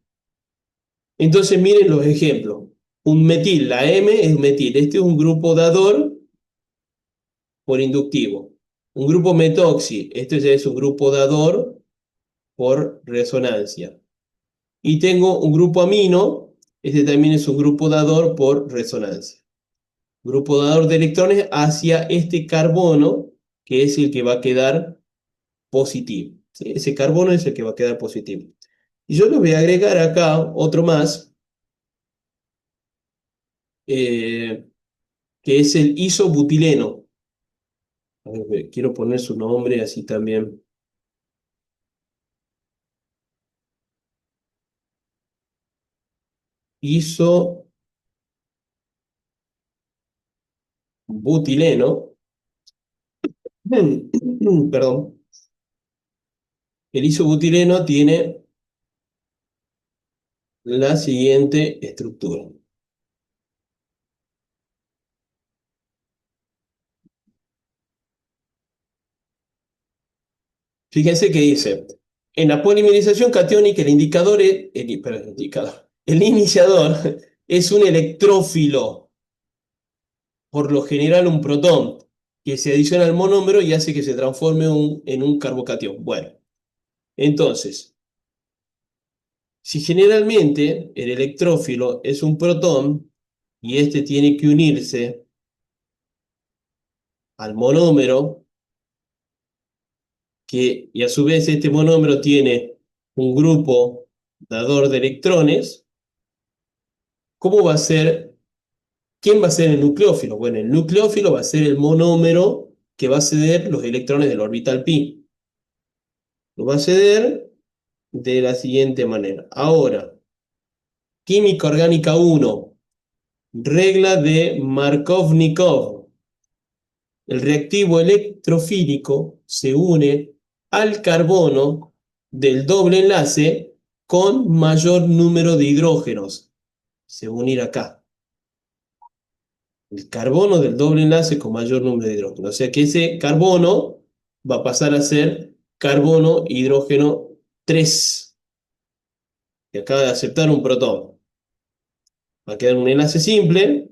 Entonces miren los ejemplos. Un metil, la M es metil. Este es un grupo dador por inductivo. Un grupo metoxi, este ya es un grupo dador por resonancia. Y tengo un grupo amino, este también es un grupo dador por resonancia. Grupo dador de electrones hacia este carbono, que es el que va a quedar positivo. ¿Sí? Ese carbono es el que va a quedar positivo. Y yo les voy a agregar acá otro más, eh, que es el isobutileno. A ver, quiero poner su nombre así también. Isobutileno. Perdón. El isobutileno tiene la siguiente estructura. Fíjense que dice, en la polimerización catiónica el iniciador es un electrófilo, por lo general un protón. que se adiciona al monómero y hace que se transforme en un carbocatión. Bueno, entonces, si generalmente el electrófilo es un protón y este tiene que unirse al monómero, y a su vez este monómero tiene un grupo dador de electrones, ¿cómo va a ser? ¿Quién va a ser el nucleófilo? Bueno, el nucleófilo va a ser el monómero que va a ceder los electrones del orbital pi. Lo va a ceder de la siguiente manera. Ahora, química orgánica 1, regla de Markovnikov. El reactivo electrofílico se une al carbono del doble enlace con mayor número de hidrógenos. Se va a unir acá. El carbono del doble enlace con mayor número de hidrógenos. O sea que ese carbono va a pasar a ser carbono hidrógeno 3, que acaba de aceptar un protón. Va a quedar un enlace simple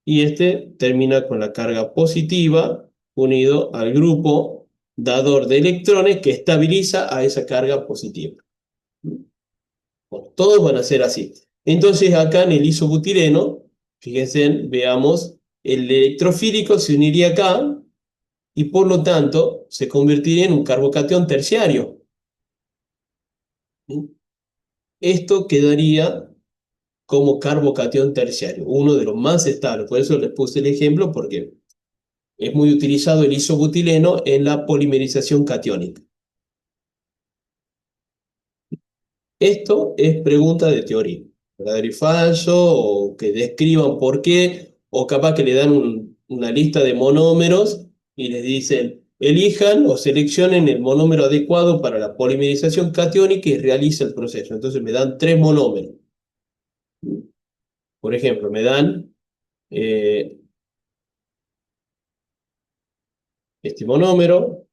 y este termina con la carga positiva unido al grupo dador de electrones que estabiliza a esa carga positiva. Bueno, todos van a ser así. Entonces acá en el isobutireno, fíjense, veamos, el electrofílico se uniría acá y por lo tanto se convertiría en un carbocatión terciario. ¿Sí? Esto quedaría como carbocatión terciario, uno de los más estables. Por eso les puse el ejemplo porque es muy utilizado el isobutileno en la polimerización catiónica. Esto es pregunta de teoría, verdadero y falso, o que describan por qué, o capaz que le dan una lista de monómeros y les dicen, elijan o seleccionen el monómero adecuado para la polimerización catiónica y realiza el proceso. Entonces me dan 3 monómeros. Por ejemplo, me dan eh, este monómero,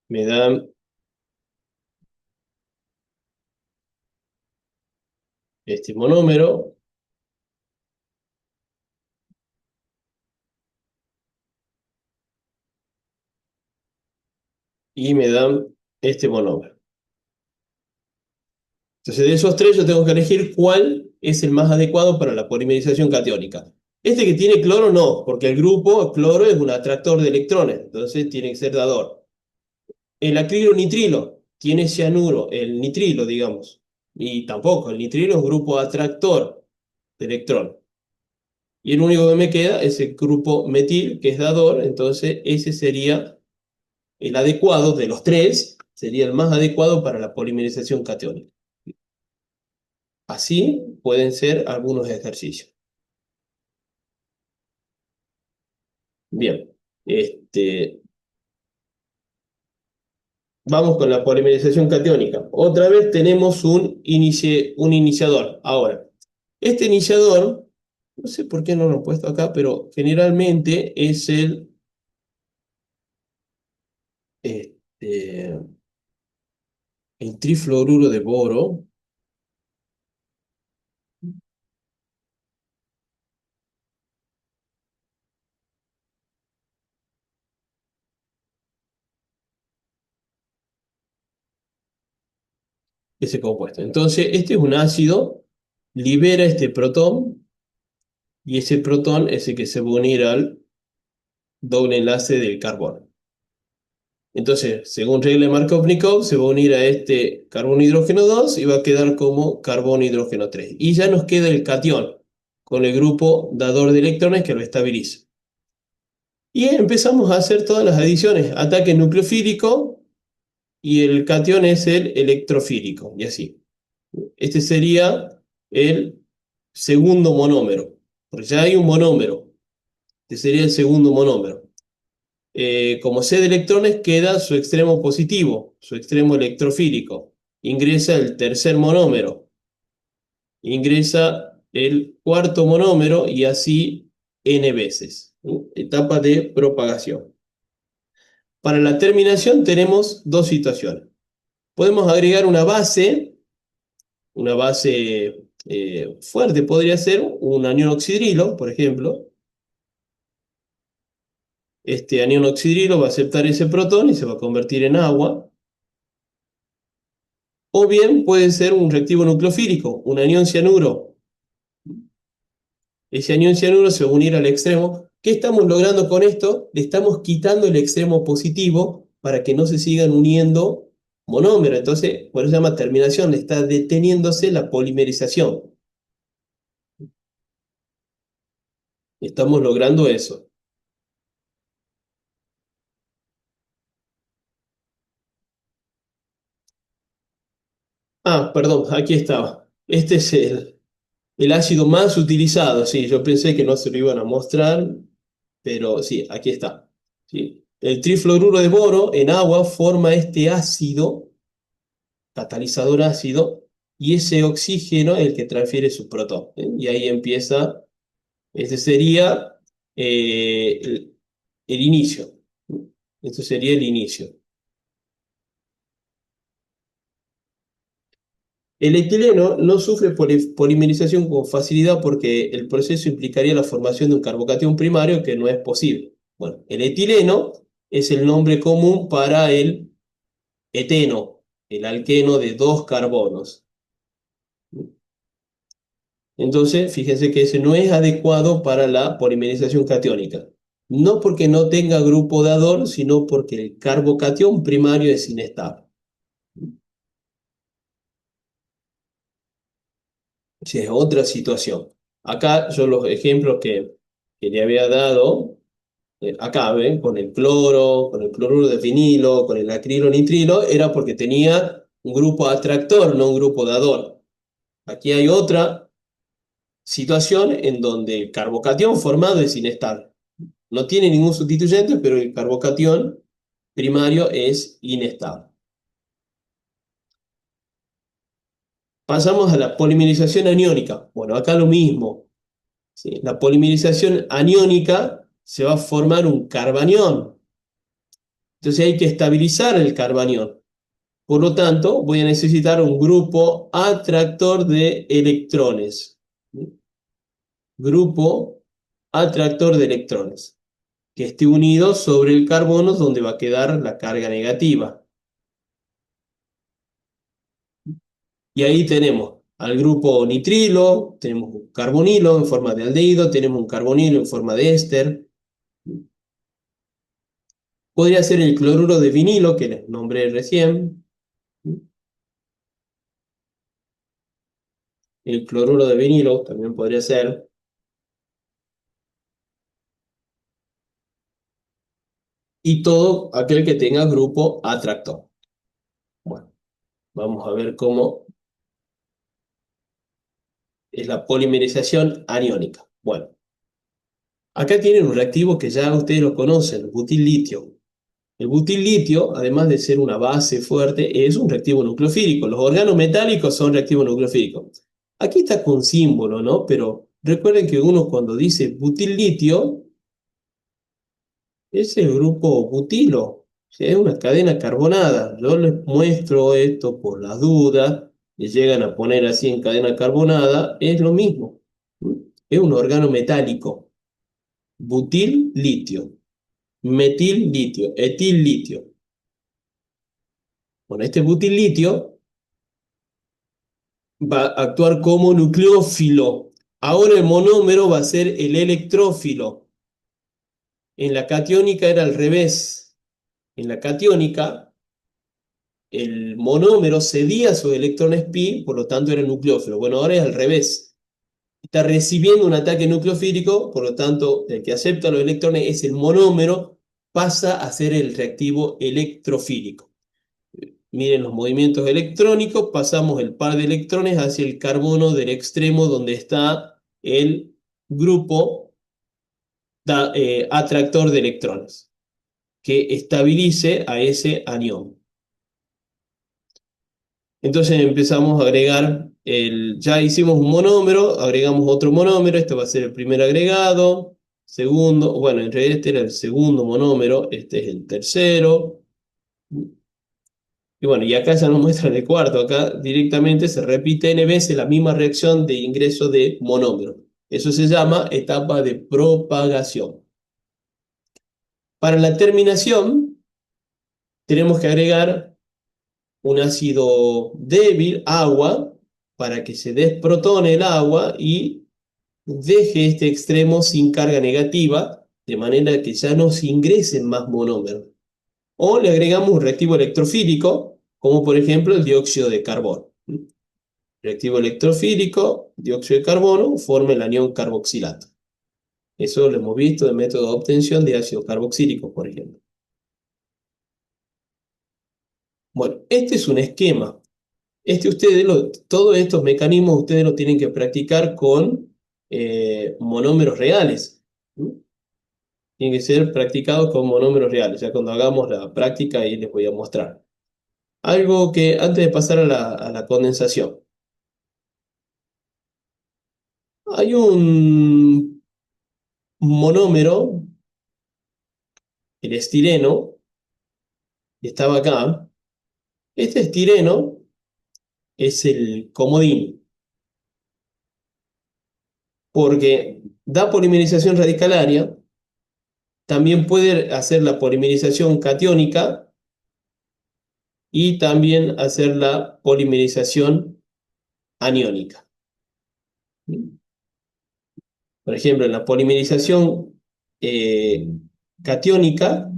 me dan este monómero y me dan este monómero. Entonces, de esos tres yo tengo que elegir cuál es el más adecuado para la polimerización catiónica. Este que tiene cloro no, porque el grupo cloro es un atractor de electrones, entonces tiene que ser dador. El acrilo nitrilo tiene cianuro, el nitrilo, digamos, y tampoco, el nitrilo es un grupo atractor de electrones. Y el único que me queda es el grupo metil, que es dador, entonces ese sería el adecuado de los tres, sería el más adecuado para la polimerización catiónica. Así pueden ser algunos ejercicios. Bien, vamos con la polimerización catiónica. Otra vez tenemos un iniciador. Ahora, este iniciador, no sé por qué no lo he puesto acá, pero generalmente es este, el trifluoruro de boro. Ese compuesto. Entonces, este es un ácido, libera este protón y ese protón es el que se va a unir al doble enlace del carbono. Entonces, según regla de Markovnikov, se va a unir a este carbono hidrógeno 2 y va a quedar como carbono hidrógeno 3. Y ya nos queda el catión con el grupo dador de electrones que lo estabiliza. Y empezamos a hacer todas las adiciones. Ataque nucleofílico y el catión es el electrofílico y así. Este sería el segundo monómero, porque ya hay un monómero. Este sería el segundo monómero. Como C de electrones queda su extremo positivo, su extremo electrofílico. Ingresa el tercer monómero, ingresa el cuarto monómero y así n veces. ¿Sí? Etapa de propagación. Para la terminación tenemos dos situaciones. Podemos agregar una base fuerte podría ser un anión oxidrilo, por ejemplo, este anión oxidrilo va a aceptar ese protón y se va a convertir en agua. O bien puede ser un reactivo nucleofílico, un anión cianuro. Ese anión cianuro se va a unir al extremo. ¿Qué estamos logrando con esto? Le estamos quitando el extremo positivo para que no se sigan uniendo monómeros. Entonces, por eso se llama terminación, le está deteniéndose la polimerización. Estamos logrando eso. Ah, perdón, aquí estaba. Este es el ácido más utilizado, sí, yo pensé que no se lo iban a mostrar, pero sí, aquí está. ¿Sí? El trifluoruro de boro en agua forma este ácido, catalizador ácido, y ese oxígeno es el que transfiere su protón. ¿Eh? Y ahí empieza, este sería el inicio. Esto sería el inicio. El etileno no sufre polimerización con facilidad porque el proceso implicaría la formación de un carbocatión primario que no es posible. Bueno, el etileno es el nombre común para el eteno, el alqueno de dos carbonos. Entonces, fíjense que ese no es adecuado para la polimerización catiónica. No porque no tenga grupo dador, sino porque el carbocatión primario es inestable. Sí, es otra situación. Acá yo los ejemplos que le había dado, acá ven, con el cloro, con el cloruro de vinilo, con el acrilo nitrilo, era porque tenía un grupo atractor, no un grupo dador. Aquí hay otra situación en donde el carbocatión formado es inestable. No tiene ningún sustituyente, pero el carbocatión primario es inestable. Pasamos a la polimerización aniónica. Bueno, acá lo mismo. ¿Sí? La polimerización aniónica se va a formar un carbanión. Entonces hay que estabilizar el carbanión. Por lo tanto, voy a necesitar un grupo atractor de electrones. ¿Sí? Grupo atractor de electrones, que esté unido sobre el carbono donde va a quedar la carga negativa. Y ahí tenemos al grupo nitrilo, tenemos un carbonilo en forma de aldehído, tenemos un carbonilo en forma de éster. Podría ser el cloruro de vinilo, que les nombré recién. El cloruro de vinilo también podría ser. Y todo aquel que tenga grupo atractor. Bueno, vamos a ver cómo es la polimerización aniónica. Bueno, acá tienen un reactivo que ya ustedes lo conocen, butil litio. El butil litio, además de ser una base fuerte, es un reactivo nucleofílico. Los órganos metálicos son reactivos nucleofílicos. Aquí está con símbolo, ¿no? Pero recuerden que uno cuando dice butil litio, es el grupo butilo. O sea, es una cadena carbonada. Yo les muestro esto por las dudas. Y llegan a poner así en cadena carbonada, es lo mismo. Es un órgano metálico. Butil litio, metil litio, etil litio. Bueno, este butil litio va a actuar como nucleófilo. Ahora el monómero va a ser el electrófilo. En la catiónica era al revés. En la catiónica, el monómero cedía sus electrones pi, por lo tanto era nucleófilo. Bueno, ahora es al revés. Está recibiendo un ataque nucleofílico, por lo tanto, el que acepta los electrones es el monómero, pasa a ser el reactivo electrofílico. Miren los movimientos electrónicos, pasamos el par de electrones hacia el carbono del extremo donde está el grupo atractor de electrones, que estabilice a ese anión. Entonces empezamos a agregar, ya hicimos un monómero, agregamos otro monómero, este va a ser el primer agregado, segundo, bueno, en realidad este era el segundo monómero, este es el tercero. Y bueno, y acá ya nos muestran el cuarto, acá directamente se repite n veces la misma reacción de ingreso de monómero. Eso se llama etapa de propagación. Para la terminación, tenemos que agregar un ácido débil, agua, para que se desprotone el agua y deje este extremo sin carga negativa, de manera que ya no se ingresen más monómeros. O le agregamos un reactivo electrofílico, como por ejemplo el dióxido de carbono. Reactivo electrofílico, dióxido de carbono, forma el anión carboxilato. Eso lo hemos visto en método de obtención de ácido carboxílico, por ejemplo. Bueno, este es un esquema. Todos estos mecanismos ustedes lo tienen que practicar con monómeros reales. ¿Sí? Tienen que ser practicados con monómeros reales. Ya cuando hagamos la práctica ahí les voy a mostrar. Algo que antes de pasar a la condensación. Hay un monómero, el estireno, que estaba acá. Este estireno es el comodín, porque da polimerización radicalaria, también puede hacer la polimerización catiónica y también hacer la polimerización aniónica. Por ejemplo, en la polimerización catiónica,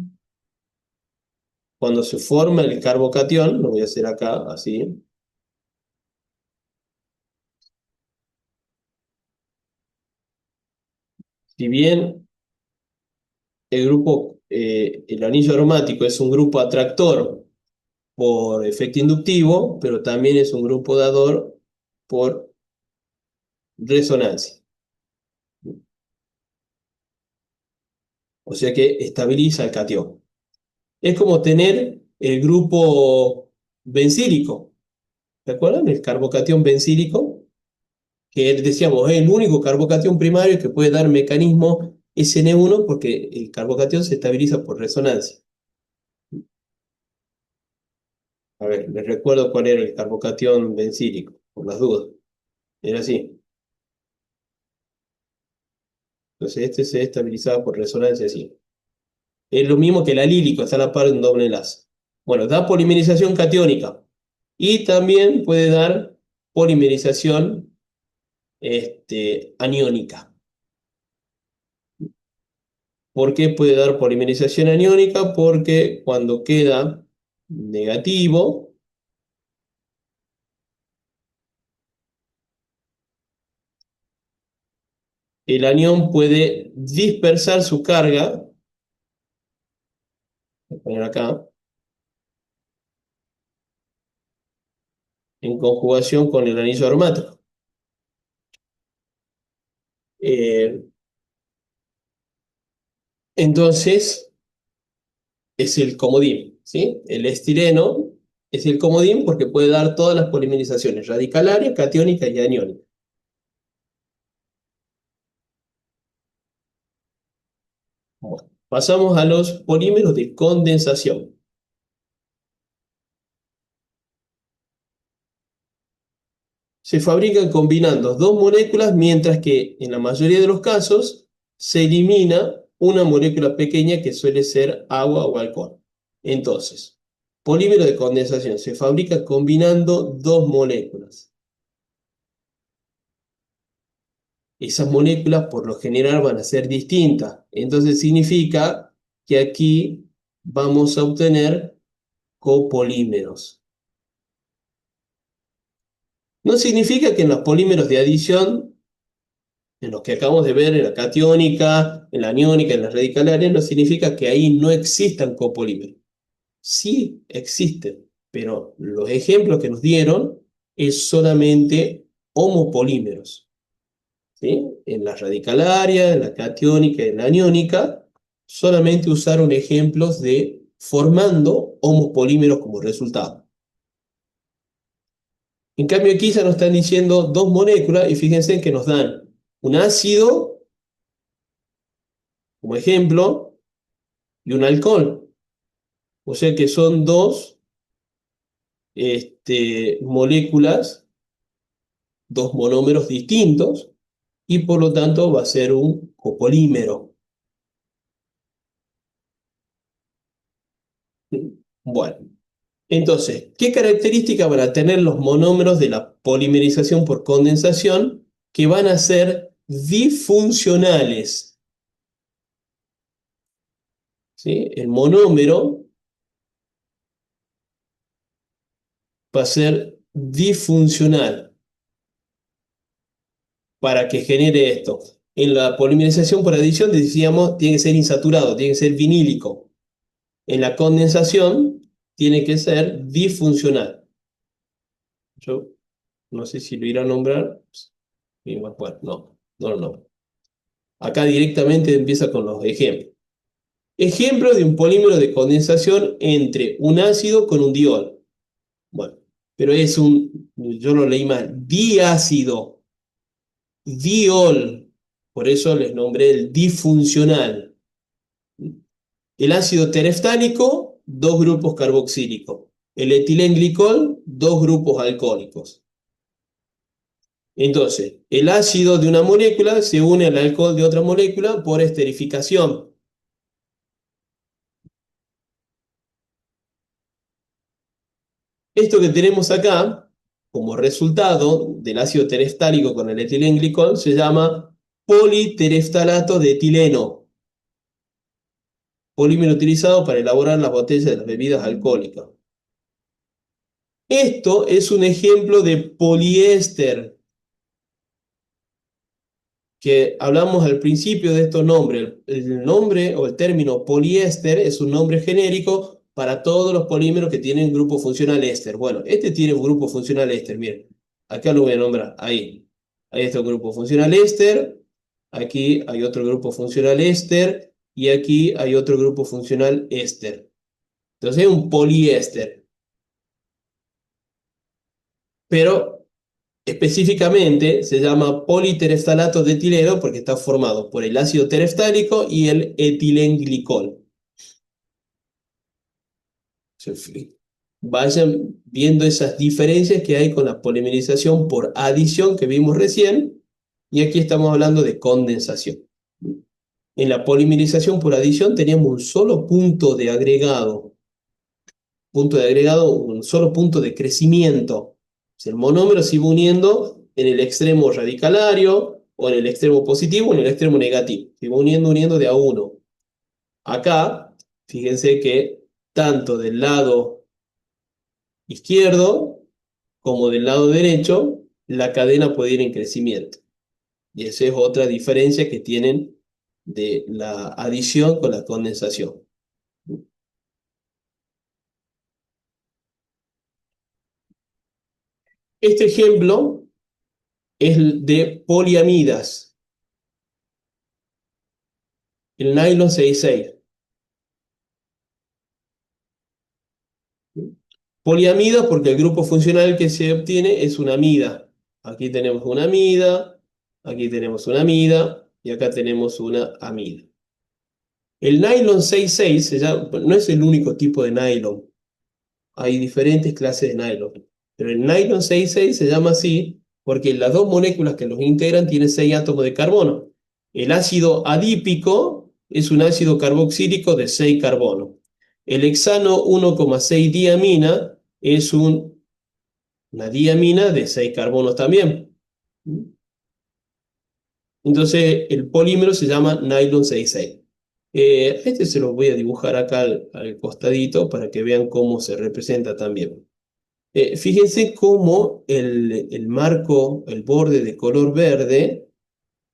cuando se forma el carbocatión, lo voy a hacer acá así, si bien el anillo aromático es un grupo atractor por efecto inductivo, pero también es un grupo dador por resonancia. O sea que estabiliza el catión. Es como tener el grupo bencílico. ¿Se acuerdan? El carbocatión bencílico, que decíamos es el único carbocatión primario que puede dar mecanismo SN1 porque el carbocatión se estabiliza por resonancia. A ver, les recuerdo cuál era el carbocatión bencílico, por las dudas. Era así. Entonces este se estabilizaba por resonancia así. Es lo mismo que el alílico, está a la par de un doble enlace. Bueno, da polimerización catiónica y también puede dar polimerización aniónica. ¿Por qué puede dar polimerización aniónica? Porque cuando queda negativo, el anión puede dispersar su carga, voy a poner acá, en conjugación con el anillo aromático. Eh, entonces, es el comodín, ¿sí? El estireno es el comodín porque puede dar todas las polimerizaciones, radicalaria, catiónica y aniónica. Bueno, pasamos a los polímeros de condensación. Se fabrican combinando dos moléculas, mientras que en la mayoría de los casos se elimina una molécula pequeña que suele ser agua o alcohol. Entonces, polímero de condensación se fabrica combinando dos moléculas. Esas moléculas por lo general van a ser distintas. Entonces significa que aquí vamos a obtener copolímeros. No significa que en los polímeros de adición, en los que acabamos de ver en la catiónica, en la aniónica, en la radicalaria, no significa que ahí no existan copolímeros. Sí existen, pero los ejemplos que nos dieron es solamente homopolímeros. ¿Sí? En la radicalaria, en la catiónica y en la aniónica, solamente usaron ejemplos de formando homopolímeros como resultado. En cambio aquí ya nos están diciendo dos moléculas y fíjense que nos dan un ácido como ejemplo y un alcohol. O sea que son dos moléculas, dos monómeros distintos y por lo tanto va a ser un copolímero. Bueno, entonces, ¿qué características van a tener los monómeros de la polimerización por condensación que van a ser disfuncionales? ¿Sí? El monómero va a ser disfuncional para que genere esto. En la polimerización por adición decíamos tiene que ser insaturado, tiene que ser vinílico. En la condensación tiene que ser disfuncional. Yo no sé si lo irá a nombrar. Bueno, no. Acá directamente empieza con los ejemplos. Ejemplo de un polímero de condensación entre un ácido con un diol. Bueno, pero es yo lo leí mal, diácido, diol. Por eso les nombré el disfuncional. El ácido tereftálico, dos grupos carboxílicos. El etilenglicol, dos grupos alcohólicos. Entonces, el ácido de una molécula se une al alcohol de otra molécula por esterificación. Esto que tenemos acá, como resultado del ácido tereftálico con el etilenglicol, se llama politereftalato de etileno, polímero utilizado para elaborar las botellas de las bebidas alcohólicas. Esto es un ejemplo de poliéster, que hablamos al principio de estos nombres. El nombre o el término poliéster es un nombre genérico para todos los polímeros que tienen grupo funcional éster. Bueno, este tiene un grupo funcional éster, miren. Acá lo voy a nombrar, ahí. Ahí está el grupo funcional éster, aquí hay otro grupo funcional éster y aquí hay otro grupo funcional éster. Entonces es un poliéster. Pero específicamente se llama politereftalato de etileno porque está formado por el ácido tereftálico y el etilenglicol. Vayan viendo esas diferencias que hay con la polimerización por adición que vimos recién, y aquí estamos hablando de condensación. En la polimerización por adición teníamos un solo punto de agregado, un solo punto de crecimiento. El monómero se iba uniendo en el extremo radicalario, o en el extremo positivo, o en el extremo negativo. Se iba uniendo de a uno. Acá, fíjense que tanto del lado izquierdo como del lado derecho, la cadena puede ir en crecimiento. Y esa es otra diferencia que tienen de la adición con la condensación. Este ejemplo es de poliamidas, el nylon 66. Poliamida porque el grupo funcional que se obtiene es una amida. Aquí tenemos una amida, aquí tenemos una amida y acá tenemos una amida. El nylon 66 no es el único tipo de nylon. Hay diferentes clases de nylon. Pero el nylon 66 se llama así porque las dos moléculas que los integran tienen 6 átomos de carbono. El ácido adípico es un ácido carboxílico de 6 carbonos. El hexano 1,6 diamina es una diamina de 6 carbonos también. Entonces el polímero se llama nylon 66. Este se lo voy a dibujar acá al costadito para que vean cómo se representa también. Fíjense cómo el marco, el borde de color verde,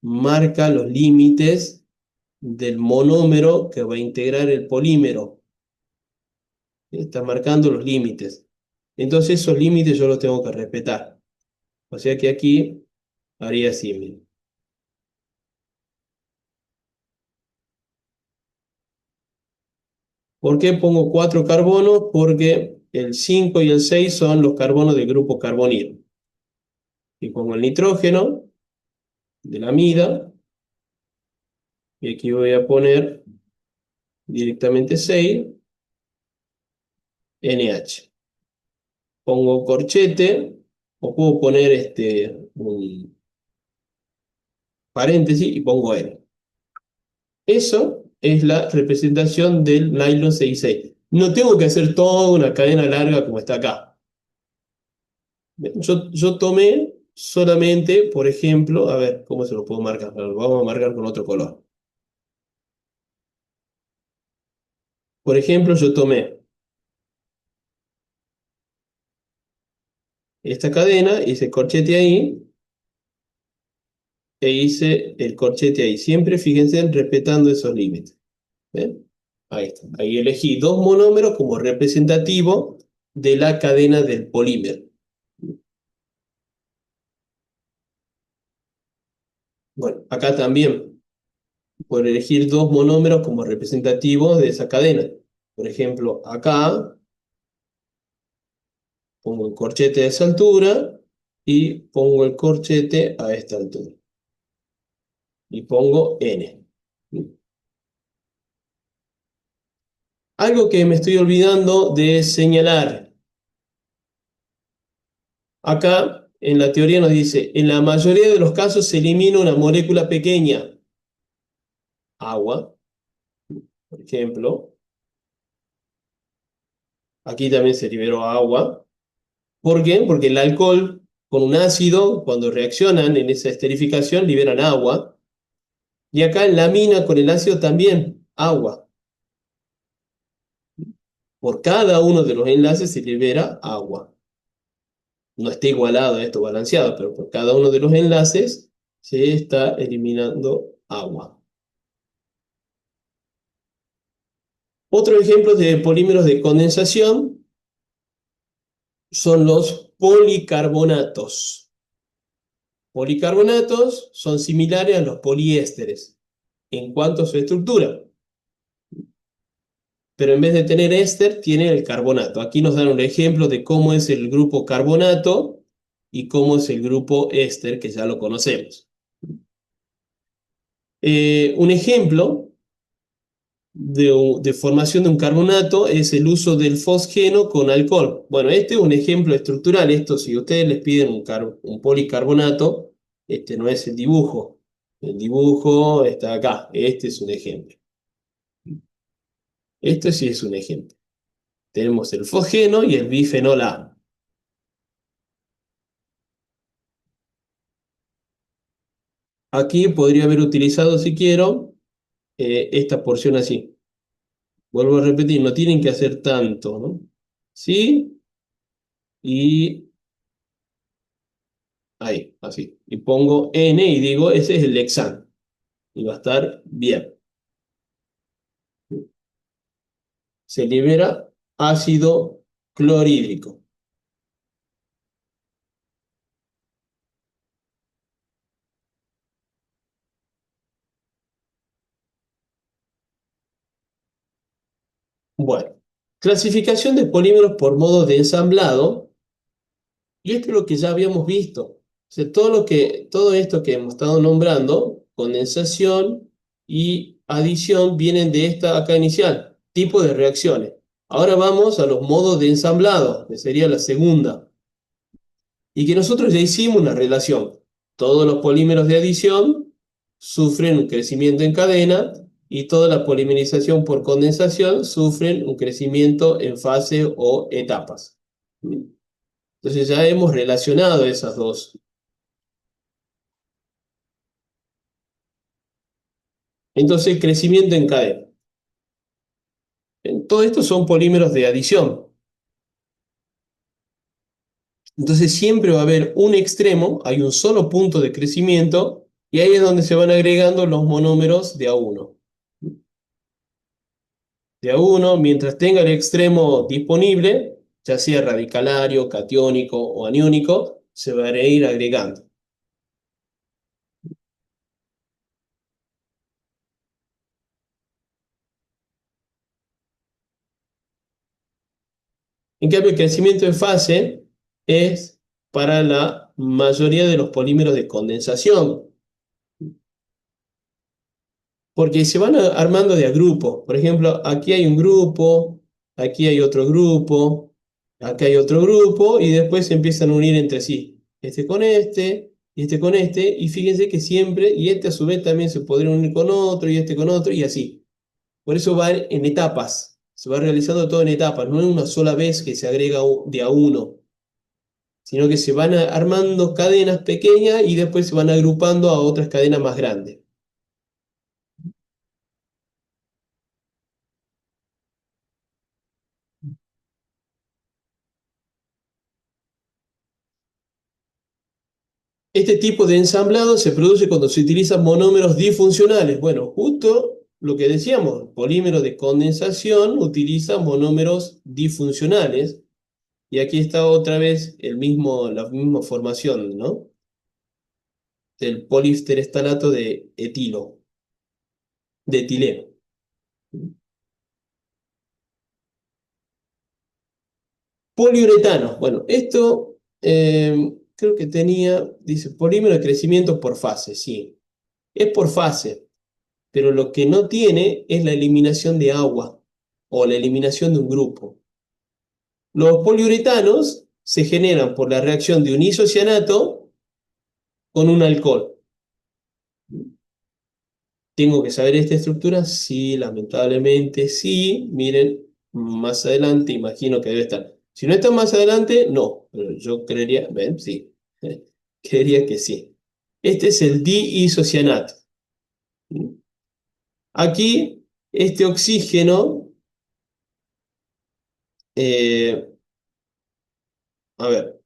marca los límites del monómero que va a integrar el polímero. Está marcando los límites. Entonces esos límites yo los tengo que respetar. O sea que aquí haría así, miren. ¿Por qué pongo 4 carbonos? Porque el 5 y el 6 son los carbonos del grupo carbonilo. Y pongo el nitrógeno de la amida. Y aquí voy a poner directamente 6, NH. Pongo corchete, o puedo poner un paréntesis y pongo N. Eso es la representación del nylon 66. No tengo que hacer toda una cadena larga como está acá. Yo tomé solamente, por ejemplo, a ver, ¿cómo se lo puedo marcar? A ver, vamos a marcar con otro color. Por ejemplo, yo tomé esta cadena, hice corchete ahí e hice el corchete ahí. Siempre fíjense respetando esos límites. ¿Ven? Ahí está. Ahí elegí dos monómeros como representativo de la cadena del polímero. Bueno, acá también puedo elegir dos monómeros como representativos de esa cadena. Por ejemplo, acá pongo el corchete a esa altura y pongo el corchete a esta altura. Y pongo N. Algo que me estoy olvidando de señalar. Acá en la teoría nos dice, en la mayoría de los casos se elimina una molécula pequeña, agua, por ejemplo. Aquí también se liberó agua. ¿Por qué? Porque el alcohol con un ácido, cuando reaccionan en esa esterificación, liberan agua. Y acá en la amina con el ácido también, agua. Por cada uno de los enlaces se libera agua. No está igualado esto, balanceado, pero por cada uno de los enlaces se está eliminando agua. Otro ejemplo de polímeros de condensación son los policarbonatos. Policarbonatos son similares a los poliésteres en cuanto a su estructura, pero en vez de tener éster, tiene el carbonato. Aquí nos dan un ejemplo de cómo es el grupo carbonato y cómo es el grupo éster, que ya lo conocemos. Un ejemplo de formación de un carbonato es el uso del fosgeno con alcohol. Bueno, este es un ejemplo estructural. Esto, si ustedes les piden un policarbonato, este no es el dibujo. El dibujo está acá. Este es un ejemplo. Este sí es un ejemplo. Tenemos el fosgeno y el bifenol A. Aquí podría haber utilizado, si quiero, esta porción así. Vuelvo a repetir, no tienen que hacer tanto, ¿no? Sí, y ahí, así. Y pongo N y digo, ese es el hexano. Y va a estar bien. Se libera ácido clorhídrico. Bueno, clasificación de polímeros por modo de ensamblado. Y esto es lo que ya habíamos visto. O sea, todo esto que hemos estado nombrando, condensación y adición, vienen de esta acá inicial, tipo de reacciones. Ahora vamos a los modos de ensamblado, que sería la segunda. Y que nosotros ya hicimos una relación. Todos los polímeros de adición sufren un crecimiento en cadena y toda la polimerización por condensación sufren un crecimiento en fase o etapas. Entonces ya hemos relacionado esas dos. Entonces, crecimiento en cadena. Todo esto son polímeros de adición. Entonces siempre va a haber un extremo, hay un solo punto de crecimiento, y ahí es donde se van agregando los monómeros de A1. De A1, mientras tenga el extremo disponible, ya sea radicalario, catiónico o aniónico, se van a ir agregando. En cambio, el crecimiento en fase es para la mayoría de los polímeros de condensación, porque se van armando de a grupos. Por ejemplo, aquí hay un grupo, aquí hay otro grupo, acá hay otro grupo, y después se empiezan a unir entre sí. Este con este, y este con este, y fíjense que siempre, y este a su vez también se podría unir con otro, y este con otro, y así. Por eso va en etapas. Se va realizando todo en etapas, no en una sola vez que se agrega de a uno, sino que se van armando cadenas pequeñas y después se van agrupando a otras cadenas más grandes. Este tipo de ensamblado se produce cuando se utilizan monómeros disfuncionales. Bueno, justo lo que decíamos, polímero de condensación utiliza monómeros disfuncionales. Y aquí está otra vez la misma formación, ¿no? Del polisterestalato de etilo, de etileno. Poliuretano. Bueno, esto creo que dice polímero de crecimiento por fase, sí. Es por fase, pero lo que no tiene es la eliminación de agua o la eliminación de un grupo. Los poliuretanos se generan por la reacción de un isocianato con un alcohol. ¿Tengo que saber esta estructura? Sí, lamentablemente sí. Miren, más adelante imagino que debe estar. Si no está más adelante, no. Pero yo creería, ven, sí. Creería que sí. Este es el diisocianato. Aquí, este oxígeno, eh, a ver,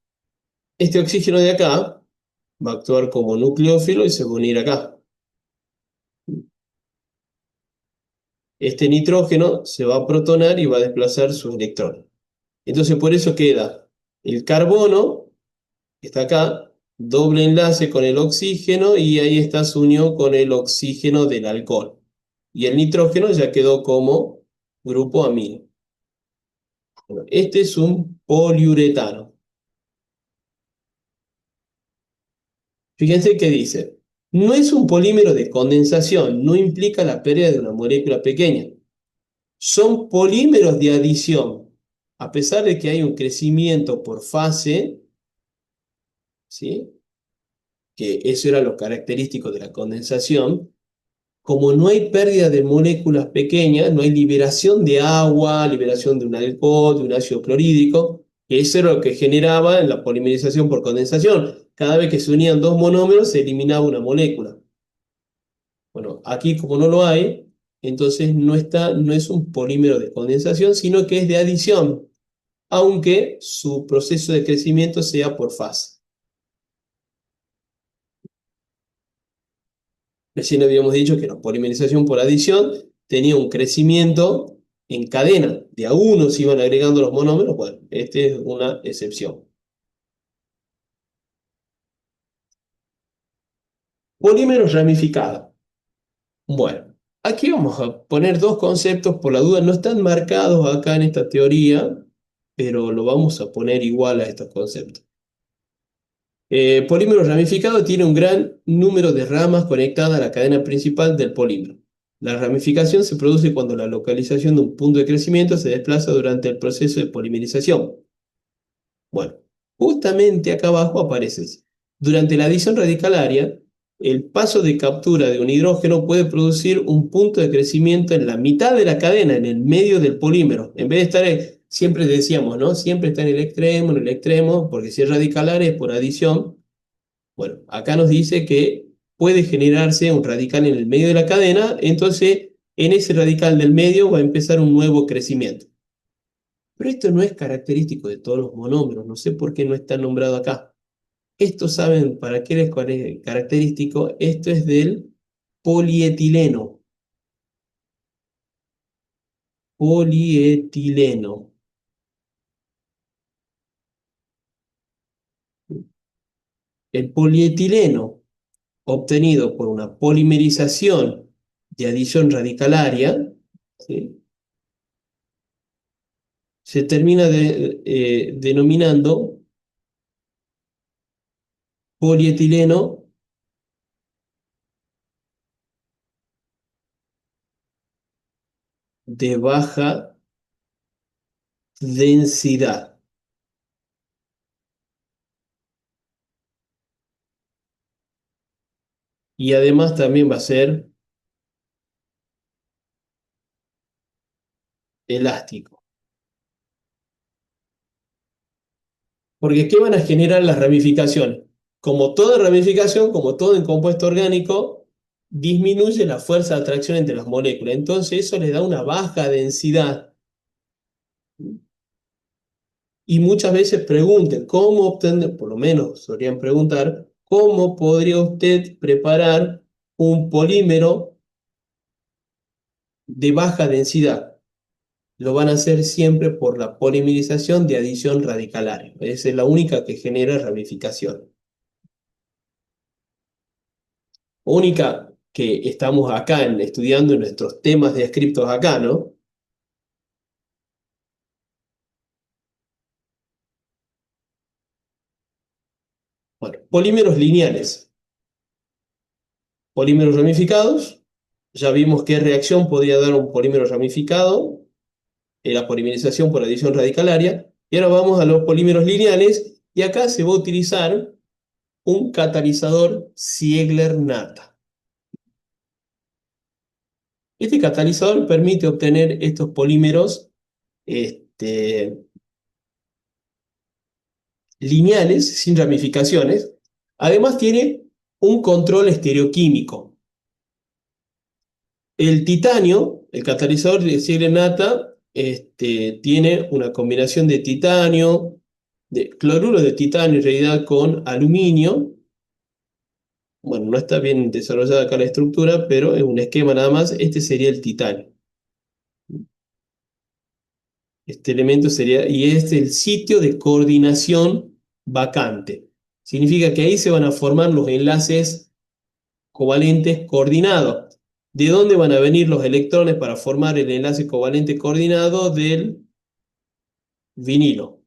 este oxígeno de acá va a actuar como nucleófilo y se va a unir acá. Este nitrógeno se va a protonar y va a desplazar sus electrones. Entonces, por eso queda el carbono, que está acá, doble enlace con el oxígeno y ahí está su unión con el oxígeno del alcohol. Y el nitrógeno ya quedó como grupo amino. Bueno, este es un poliuretano. Fíjense que dice, no es un polímero de condensación, no implica la pérdida de una molécula pequeña. Son polímeros de adición. A pesar de que hay un crecimiento por fase, ¿sí? Que eso era lo característico de la condensación, como no hay pérdida de moléculas pequeñas, no hay liberación de agua, liberación de un alcohol, de un ácido clorhídrico, que eso era lo que generaba en la polimerización por condensación. Cada vez que se unían dos monómeros se eliminaba una molécula. Bueno, aquí como no lo hay, entonces no es un polímero de condensación, sino que es de adición, aunque su proceso de crecimiento sea por fase. Recién habíamos dicho que la polimerización por adición tenía un crecimiento en cadena, de a uno se iban agregando los monómeros, bueno, esta es una excepción. Polímeros ramificados. Bueno, aquí vamos a poner dos conceptos, por la duda no están marcados acá en esta teoría, pero lo vamos a poner igual a estos conceptos. Polímero ramificado tiene un gran número de ramas conectadas a la cadena principal del polímero. La ramificación se produce cuando la localización de un punto de crecimiento se desplaza durante el proceso de polimerización. Bueno, justamente acá abajo aparece. Durante la adición radicalaria, el paso de captura de un hidrógeno puede producir un punto de crecimiento en la mitad de la cadena, en el medio del polímero. En vez de estar, siempre decíamos, ¿no? Siempre está en el extremo, porque si es radicalaria es por adición. Bueno, acá nos dice que puede generarse un radical en el medio de la cadena, entonces en ese radical del medio va a empezar un nuevo crecimiento. Pero esto no es característico de todos los monómeros, no sé por qué no está nombrado acá. Esto saben para qué es característico, esto es del polietileno. Polietileno. El polietileno, obtenido por una polimerización de adición radicalaria, ¿sí? Se termina denominando polietileno de baja densidad. Y además también va a ser elástico. Porque ¿qué van a generar las ramificaciones? Como toda ramificación, como todo en compuesto orgánico, disminuye la fuerza de atracción entre las moléculas. Entonces eso les da una baja densidad. Y muchas veces pregunten, ¿cómo obtener? Por lo menos solían preguntar, ¿cómo podría usted preparar un polímero de baja densidad? Lo van a hacer siempre por la polimerización de adición radicalaria. Esa es la única que genera ramificación. Única que estamos acá estudiando en nuestros temas descritos acá, ¿no? Bueno, polímeros lineales, polímeros ramificados. Ya vimos qué reacción podría dar un polímero ramificado, la polimerización por adición radicalaria. Y ahora vamos a los polímeros lineales y acá se va a utilizar un catalizador Ziegler-Natta. Este catalizador permite obtener estos polímeros este, lineales sin ramificaciones. Además tiene un control estereoquímico. El titanio, el catalizador de Ziegler-Natta, tiene una combinación de titanio, de cloruro de titanio en realidad con aluminio. Bueno, no está bien desarrollada acá la estructura, pero es un esquema nada más. Este sería el titanio. Este elemento sería, y es el sitio de coordinación vacante. Significa que ahí se van a formar los enlaces covalentes coordinados. ¿De dónde van a venir los electrones para formar el enlace covalente coordinado del vinilo?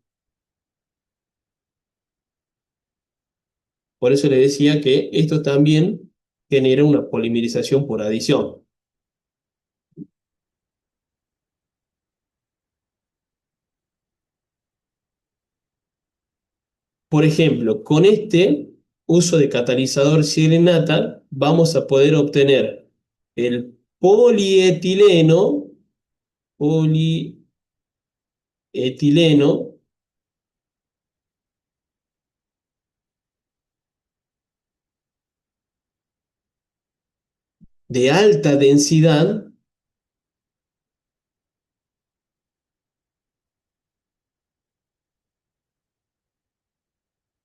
Por eso le decía que esto también genera una polimerización por adición. Por ejemplo, con este uso de catalizador Ziegler-Natta vamos a poder obtener el polietileno, polietileno de alta densidad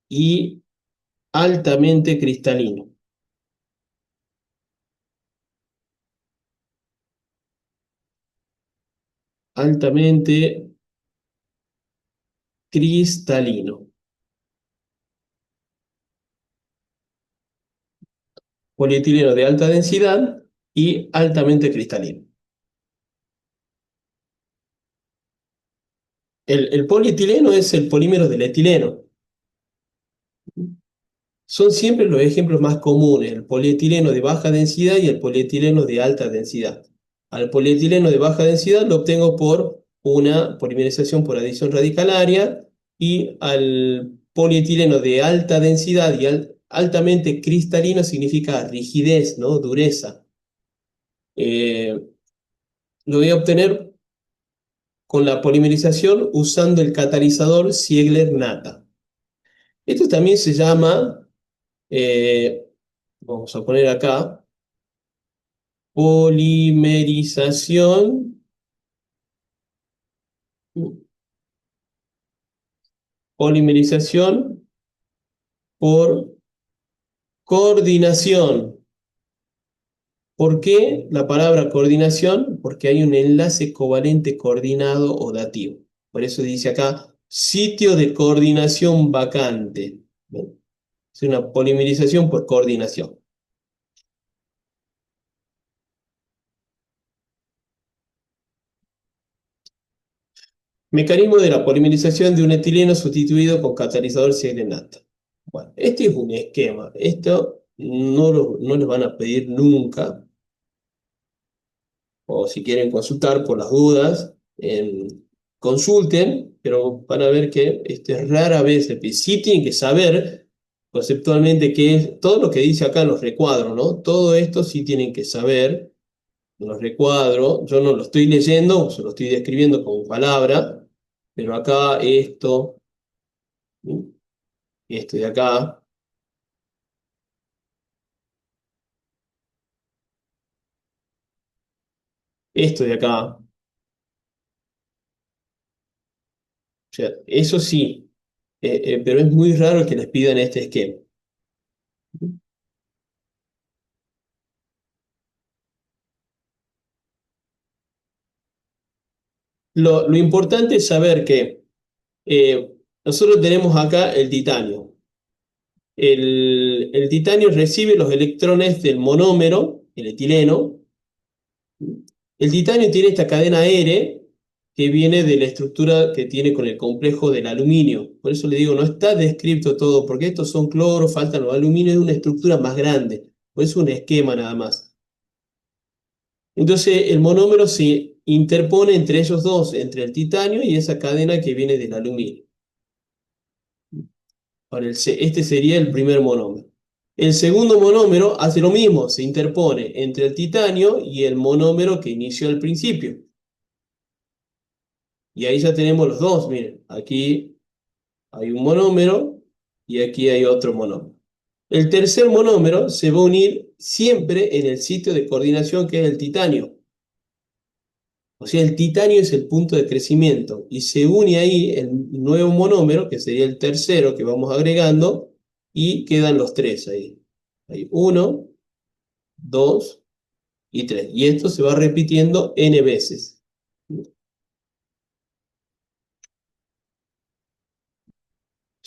y altamente cristalino. Altamente cristalino. Polietileno de alta densidad y altamente cristalino. El polietileno es el polímero del etileno. Son siempre los ejemplos más comunes, el polietileno de baja densidad y el polietileno de alta densidad. Al polietileno de baja densidad lo obtengo por una polimerización por adición radicalaria y al polietileno de alta densidad y altamente cristalino significa rigidez, ¿no? Dureza. Eh, lo voy a obtener con la polimerización usando el catalizador Ziegler-Natta. Esto también se llama, eh, vamos a poner acá, polimerización, polimerización por coordinación. ¿Por qué la palabra coordinación? Porque hay un enlace covalente coordinado o dativo. Por eso dice acá sitio de coordinación vacante. ¿Ven? Es una polimerización por coordinación. Mecanismo de la polimerización de un etileno sustituido con catalizador Ziegler-Natta. Bueno, este es un esquema. Esto no les van a pedir nunca, o si quieren consultar por las dudas, consulten, pero van a ver que rara vez se pide. Sí tienen que saber conceptualmente qué es todo lo que dice acá en los recuadros, ¿no? Todo esto sí tienen que saber los recuadro, yo no lo estoy leyendo, se lo estoy describiendo con palabra, pero acá esto, ¿sí? Esto de acá, esto de acá, o sea, eso sí, pero es muy raro que les pidan este esquema. Lo importante es saber que nosotros tenemos acá el titanio. El titanio recibe los electrones del monómero, el etileno. El titanio tiene esta cadena R que viene de la estructura que tiene con el complejo del aluminio. Por eso le digo, no está descrito todo, porque estos son cloro, faltan los aluminios de una estructura más grande. Por eso un esquema nada más. Entonces el monómero se interpone entre ellos dos, entre el titanio y esa cadena que viene del aluminio. Ahora, este sería el primer monómero. El segundo monómero hace lo mismo, se interpone entre el titanio y el monómero que inició al principio. Y ahí ya tenemos los dos, miren, aquí hay un monómero y aquí hay otro monómero. El tercer monómero se va a unir siempre en el sitio de coordinación que es el titanio. O sea, el titanio es el punto de crecimiento y se une ahí el nuevo monómero, que sería el tercero que vamos agregando, y quedan los tres ahí. Hay uno, dos y tres. Y esto se va repitiendo n veces.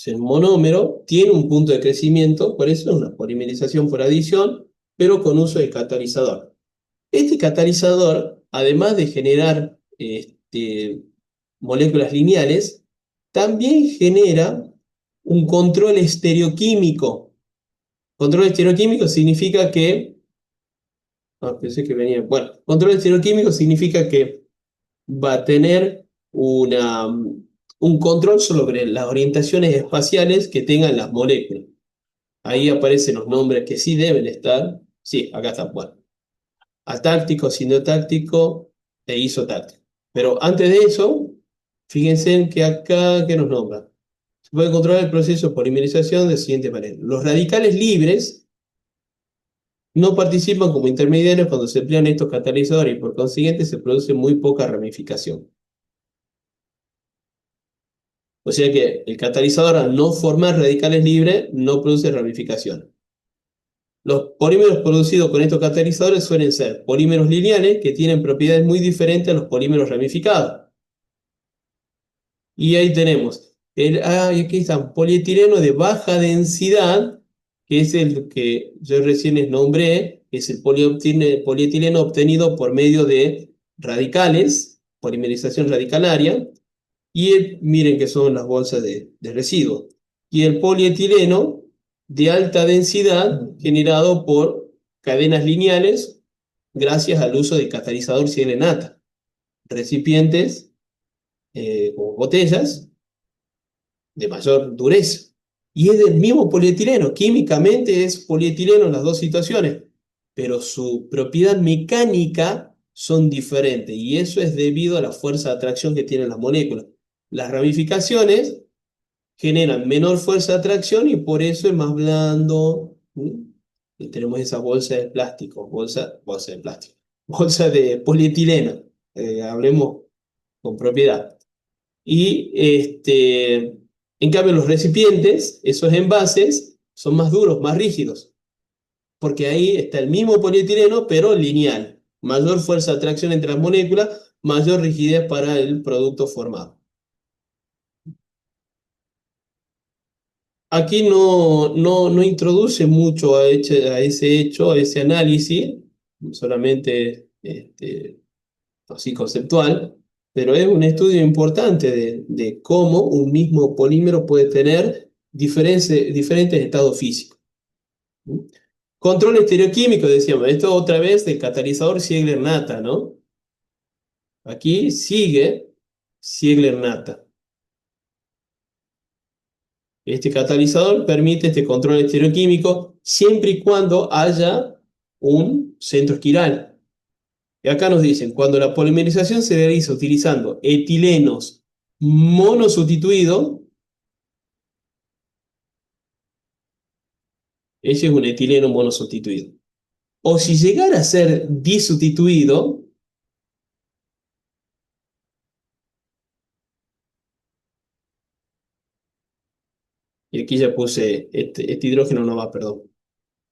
El monómero tiene un punto de crecimiento, por eso es una polimerización por adición, pero con uso de catalizador. Este catalizador, además de generar moléculas lineales, también genera un control estereoquímico. Control estereoquímico significa que, pensé que venía, bueno, control estereoquímico significa que va a tener un control sobre las orientaciones espaciales que tengan las moléculas. Ahí aparecen los nombres que sí deben estar. Sí, acá está. Bueno, atáctico, sindotáctico e isotáctico. Pero antes de eso, fíjense en que acá, ¿qué nos nombra? Se puede controlar el proceso de polimerización de la siguiente manera. Los radicales libres no participan como intermediarios cuando se emplean estos catalizadores y por consiguiente se produce muy poca ramificación. O sea que el catalizador al no formar radicales libres no produce ramificación. Los polímeros producidos con estos catalizadores suelen ser polímeros lineales que tienen propiedades muy diferentes a los polímeros ramificados. Y ahí tenemos, y aquí está, polietileno de baja densidad, que es el que yo recién les nombré, es el polietileno obtenido por medio de radicales, polimerización radicalaria, y miren que son las bolsas de residuos. Y el polietileno de alta densidad generado por cadenas lineales gracias al uso de catalizador cianenata, recipientes como botellas de mayor dureza. Y es del mismo polietileno, químicamente es polietileno en las dos situaciones, pero su propiedad mecánica son diferentes y eso es debido a la fuerza de atracción que tienen las moléculas. Las ramificaciones generan menor fuerza de atracción y por eso es más blando. Y tenemos esa bolsa de plástico, bolsa de plástico, bolsa de polietileno, hablemos con propiedad. Y en cambio los recipientes, esos envases, son más duros, más rígidos, porque ahí está el mismo polietileno, pero lineal. Mayor fuerza de atracción entre las moléculas, mayor rigidez para el producto formado. Aquí no introduce mucho a ese hecho, a ese análisis, solamente así conceptual, pero es un estudio importante de cómo un mismo polímero puede tener diferentes estados físicos. Control estereoquímico, decíamos, esto otra vez del catalizador Ziegler-Natta, ¿no? Aquí sigue Ziegler-Natta. Este catalizador permite este control estereoquímico siempre y cuando haya un centro esquiral. acá nos dicen, cuando la polimerización se realiza utilizando etilenos monosustituido, ese es un etileno monosustituido. O si llegara a ser disustituido, y aquí ya puse este hidrógeno no va, perdón.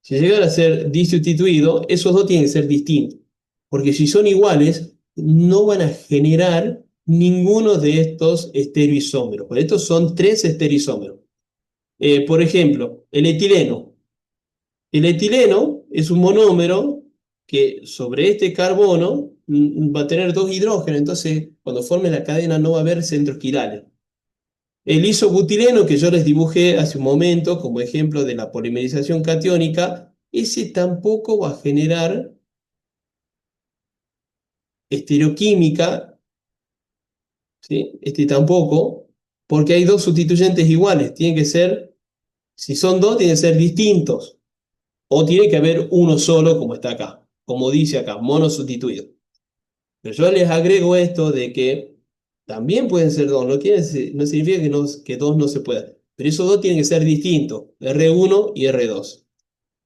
Si llegara a ser disustituido, esos dos tienen que ser distintos, porque si son iguales, no van a generar ninguno de estos estereoisómeros. Por estos son tres estereoisómeros. Por ejemplo, el etileno. El etileno es un monómero que sobre este carbono va a tener dos hidrógenos, entonces cuando forme la cadena no va a haber centros quirales. El isobutileno que yo les dibujé hace un momento como ejemplo de la polimerización catiónica, ese tampoco va a generar estereoquímica, ¿sí? Este tampoco, porque hay dos sustituyentes iguales, tienen que ser, si son dos, tienen que ser distintos, o tiene que haber uno solo como está acá, como dice acá, monosustituido. Pero yo les agrego esto de que también pueden ser dos, no significa que dos no se puedan, pero esos dos tienen que ser distintos, R1 y R2.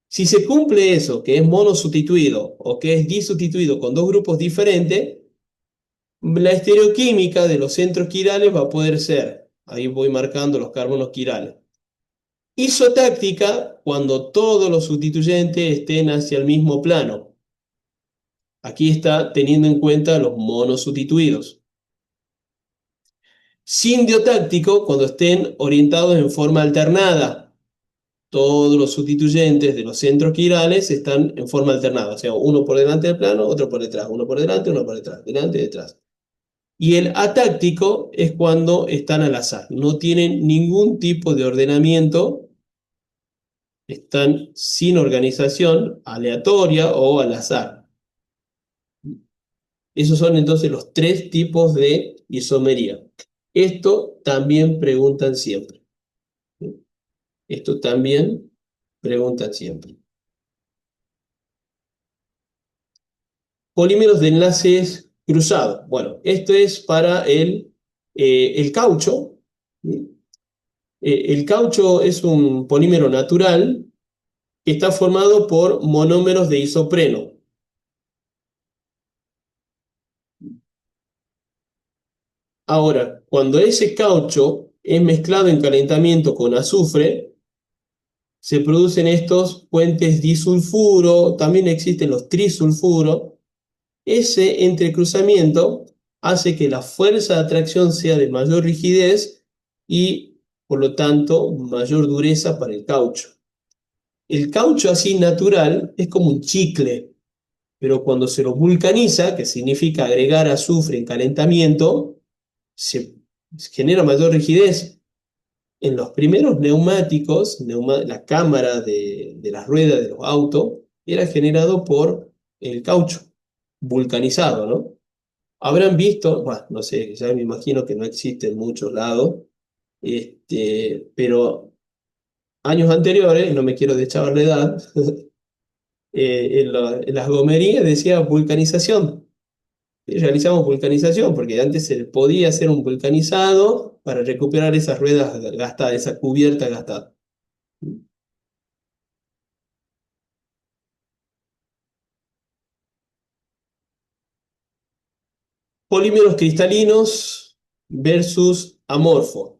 Si se cumple eso, que es monosustituido o que es disustituido con dos grupos diferentes, la estereoquímica de los centros quirales va a poder ser, ahí voy marcando los carbonos quirales. Isotáctica cuando todos los sustituyentes estén hacia el mismo plano. Aquí está teniendo en cuenta los monosustituidos. Sindiotáctico cuando estén orientados en forma alternada. Todos los sustituyentes de los centros quirales están en forma alternada, o sea, uno por delante del plano, otro por detrás, uno por delante, uno por detrás, delante y detrás. Y el atáctico es cuando están al azar, no tienen ningún tipo de ordenamiento, están sin organización, aleatoria o al azar. Esos son entonces los tres tipos de isomería. Esto también preguntan siempre. Esto también preguntan siempre. Polímeros de enlaces cruzados. Bueno, esto es para el caucho. El caucho es un polímero natural que está formado por monómeros de isopreno. Ahora, cuando ese caucho es mezclado en calentamiento con azufre, se producen estos puentes disulfuro, también existen los trisulfuro. Ese entrecruzamiento hace que la fuerza de atracción sea de mayor rigidez y, por lo tanto, mayor dureza para el caucho. El caucho así natural es como un chicle, pero cuando se lo vulcaniza, que significa agregar azufre en calentamiento, se genera mayor rigidez. En los primeros neumáticos, la cámara de las ruedas de los autos era generado por el caucho vulcanizado, ¿no? Habrán visto, bueno, no sé, ya me imagino que no existe en muchos lados, pero años anteriores, no me quiero deschar la edad, en las gomerías decía vulcanización. Y realizamos vulcanización, porque antes se podía hacer un vulcanizado para recuperar esas ruedas gastadas, esa cubierta gastada. Polímeros cristalinos versus amorfos.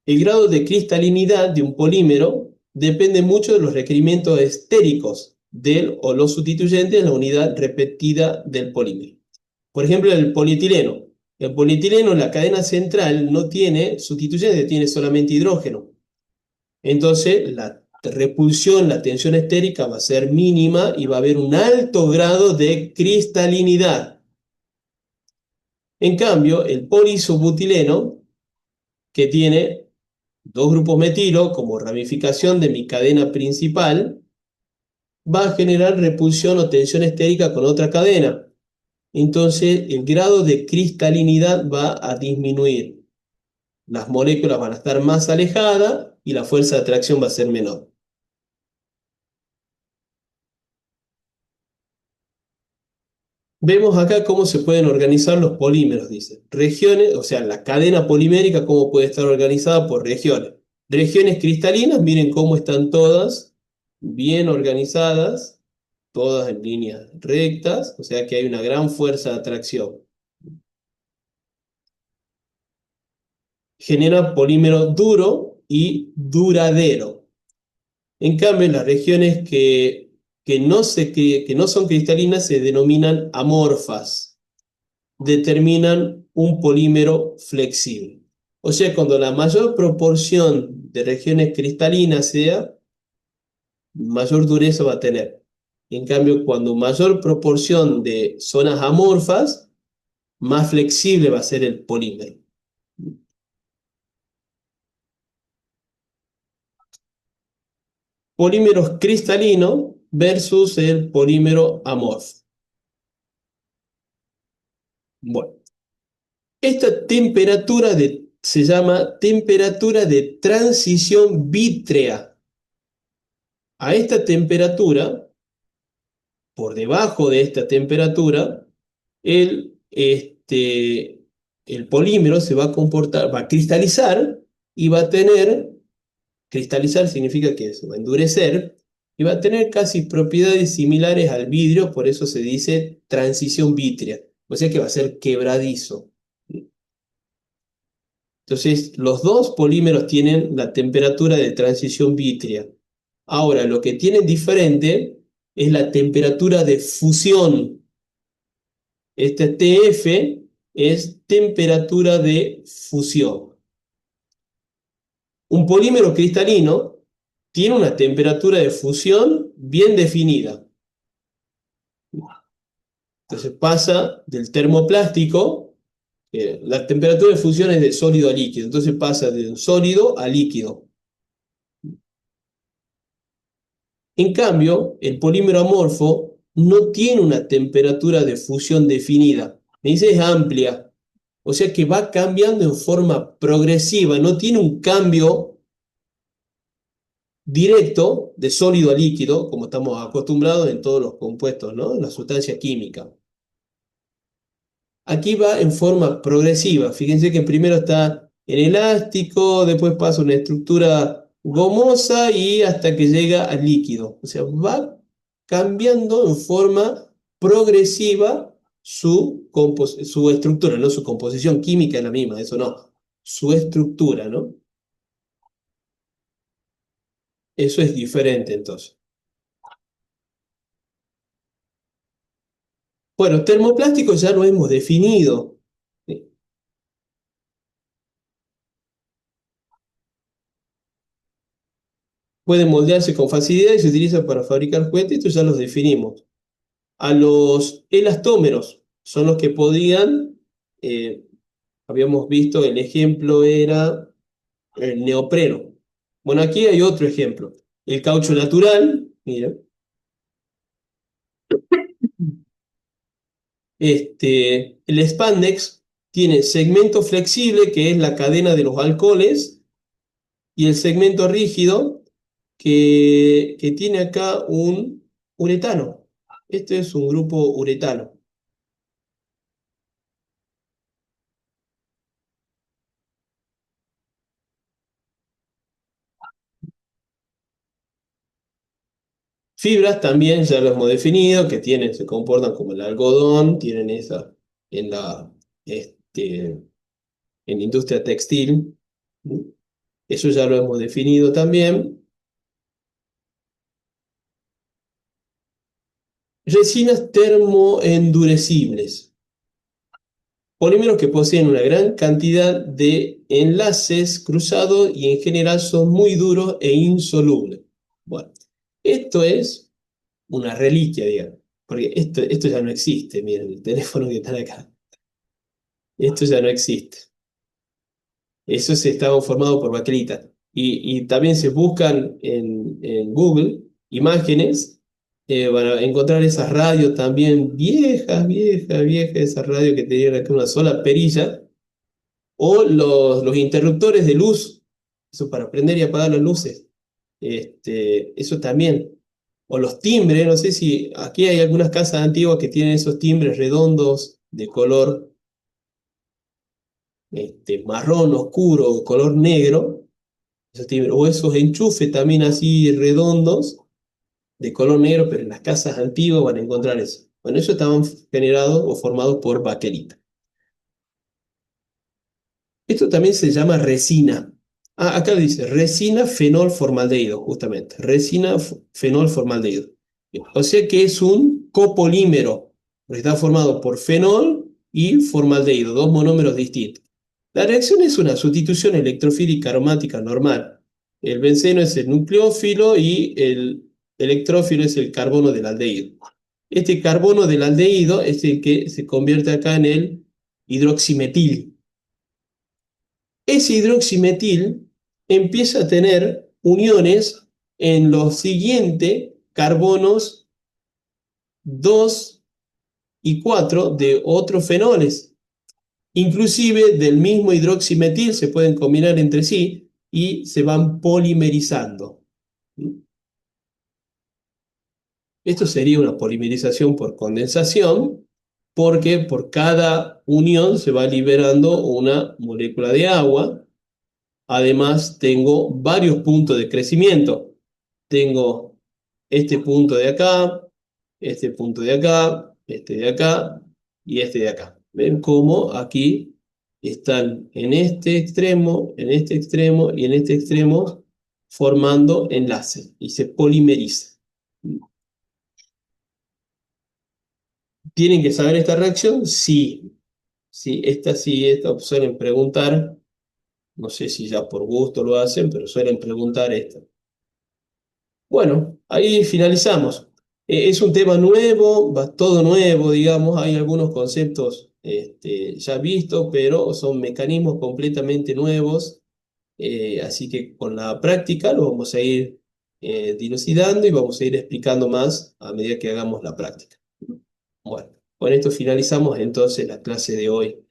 El grado de cristalinidad de un polímero depende mucho de los requerimientos estéricos del o los sustituyentes en la unidad repetida del polímero. Por ejemplo, el polietileno. El polietileno, la cadena central, no tiene sustituyente, tiene solamente hidrógeno. Entonces, la repulsión, la tensión estérica va a ser mínima y va a haber un alto grado de cristalinidad. En cambio, el poliisobutileno, que tiene dos grupos metilo como ramificación de mi cadena principal, va a generar repulsión o tensión estérica con otra cadena. Entonces, el grado de cristalinidad va a disminuir. Las moléculas van a estar más alejadas y la fuerza de atracción va a ser menor. Vemos acá cómo se pueden organizar los polímeros, dice. Regiones, o sea, la cadena polimérica, cómo puede estar organizada por regiones. Regiones cristalinas, miren cómo están todas bien organizadas, todas en líneas rectas, o sea que hay una gran fuerza de atracción. Genera polímero duro y duradero. En cambio, las regiones que no son cristalinas se denominan amorfas, determinan un polímero flexible. O sea, cuando la mayor proporción de regiones cristalinas sea, mayor dureza va a tener. En cambio, cuando mayor proporción de zonas amorfas, más flexible va a ser el polímero. Polímeros cristalinos versus el polímero amorfo. Bueno, esta se llama temperatura de transición vítrea. A esta temperatura, por debajo de esta temperatura, el polímero se va a comportar, va a cristalizar y va a tener, cristalizar significa que se va a endurecer, y va a tener casi propiedades similares al vidrio, por eso se dice transición vítrea, o sea que va a ser quebradizo. Entonces, los dos polímeros tienen la temperatura de transición vítrea. Ahora, lo que tienen diferente es la temperatura de fusión. Este TF es temperatura de fusión. Un polímero cristalino tiene una temperatura de fusión bien definida. Entonces pasa del termoplástico, la temperatura de fusión es de sólido a líquido, entonces pasa de un sólido a líquido. En cambio, el polímero amorfo no tiene una temperatura de fusión definida. Me dice es amplia. O sea que va cambiando en forma progresiva, no tiene un cambio directo de sólido a líquido, como estamos acostumbrados en todos los compuestos, ¿no? En la sustancia química. Aquí va en forma progresiva. Fíjense que primero está en elástico, después pasa una estructura gomosa y hasta que llega al líquido. O sea, va cambiando en forma progresiva su estructura, no su composición química es la misma, eso no, su estructura, ¿no? Eso es diferente entonces. Bueno, termoplástico ya lo hemos definido. Pueden moldearse con facilidad y se utilizan para fabricar juguetes, esto ya los definimos. A los elastómeros son los que podían, eh, habíamos visto, el ejemplo era el neopreno. Bueno, aquí hay otro ejemplo. El caucho natural, mira, el spandex tiene segmento flexible, que es la cadena de los alcoholes, y el segmento rígido, que tiene acá un uretano. Este es un grupo uretano. Fibras también ya lo hemos definido, que tienen, se comportan como el algodón, tienen esa en en industria textil. Eso ya lo hemos definido también. Resinas termoendurecibles. Polímeros que poseen una gran cantidad de enlaces cruzados y en general son muy duros e insolubles. Bueno, esto es una reliquia, digamos, porque esto ya no existe, miren, el teléfono que está acá. Esto ya no existe. Eso se estaba formado por baquelita. Y también se buscan en Google imágenes, van a encontrar esas radios también viejas, viejas, viejas, esas radios que tenían acá una sola perilla, o los interruptores de luz, eso para prender y apagar las luces. Eso también. o los timbres, no sé si aquí hay algunas casas antiguas que tienen esos timbres redondos de color marrón oscuro, color negro, esos timbres, o esos enchufes también así redondos de color negro, pero en las casas antiguas van a encontrar eso. Bueno, ellos estaban generados o formados por baquelita. Esto también se llama resina. Ah, acá dice resina fenol formaldehído, justamente. Resina fenol formaldehído. O sea que es un copolímero, porque está formado por fenol y formaldehído, dos monómeros distintos. La reacción es una sustitución electrofílica aromática normal. El benceno es el nucleófilo y el electrófilo es el carbono del aldehído. Este carbono del aldehído es el que se convierte acá en el hidroximetil. Ese hidroximetil empieza a tener uniones en los siguientes carbonos 2 y 4 de otros fenoles. Inclusive del mismo hidroximetil se pueden combinar entre sí y se van polimerizando. Esto sería una polimerización por condensación, porque por cada unión se va liberando una molécula de agua. Además, tengo varios puntos de crecimiento. Tengo este punto de acá, este punto de acá, este de acá y este de acá. ¿Ven cómo aquí están en en este extremo y en este extremo formando enlace y se polimeriza? ¿Tienen que saber esta reacción? Sí. Sí, esta suelen preguntar. No sé si ya por gusto lo hacen, pero suelen preguntar esto. Bueno, ahí finalizamos. Es un tema nuevo, va todo nuevo, digamos. Hay algunos conceptos ya vistos, pero son mecanismos completamente nuevos. Así que con la práctica lo vamos a ir dilucidando y vamos a ir explicando más a medida que hagamos la práctica. Bueno, con esto finalizamos entonces la clase de hoy.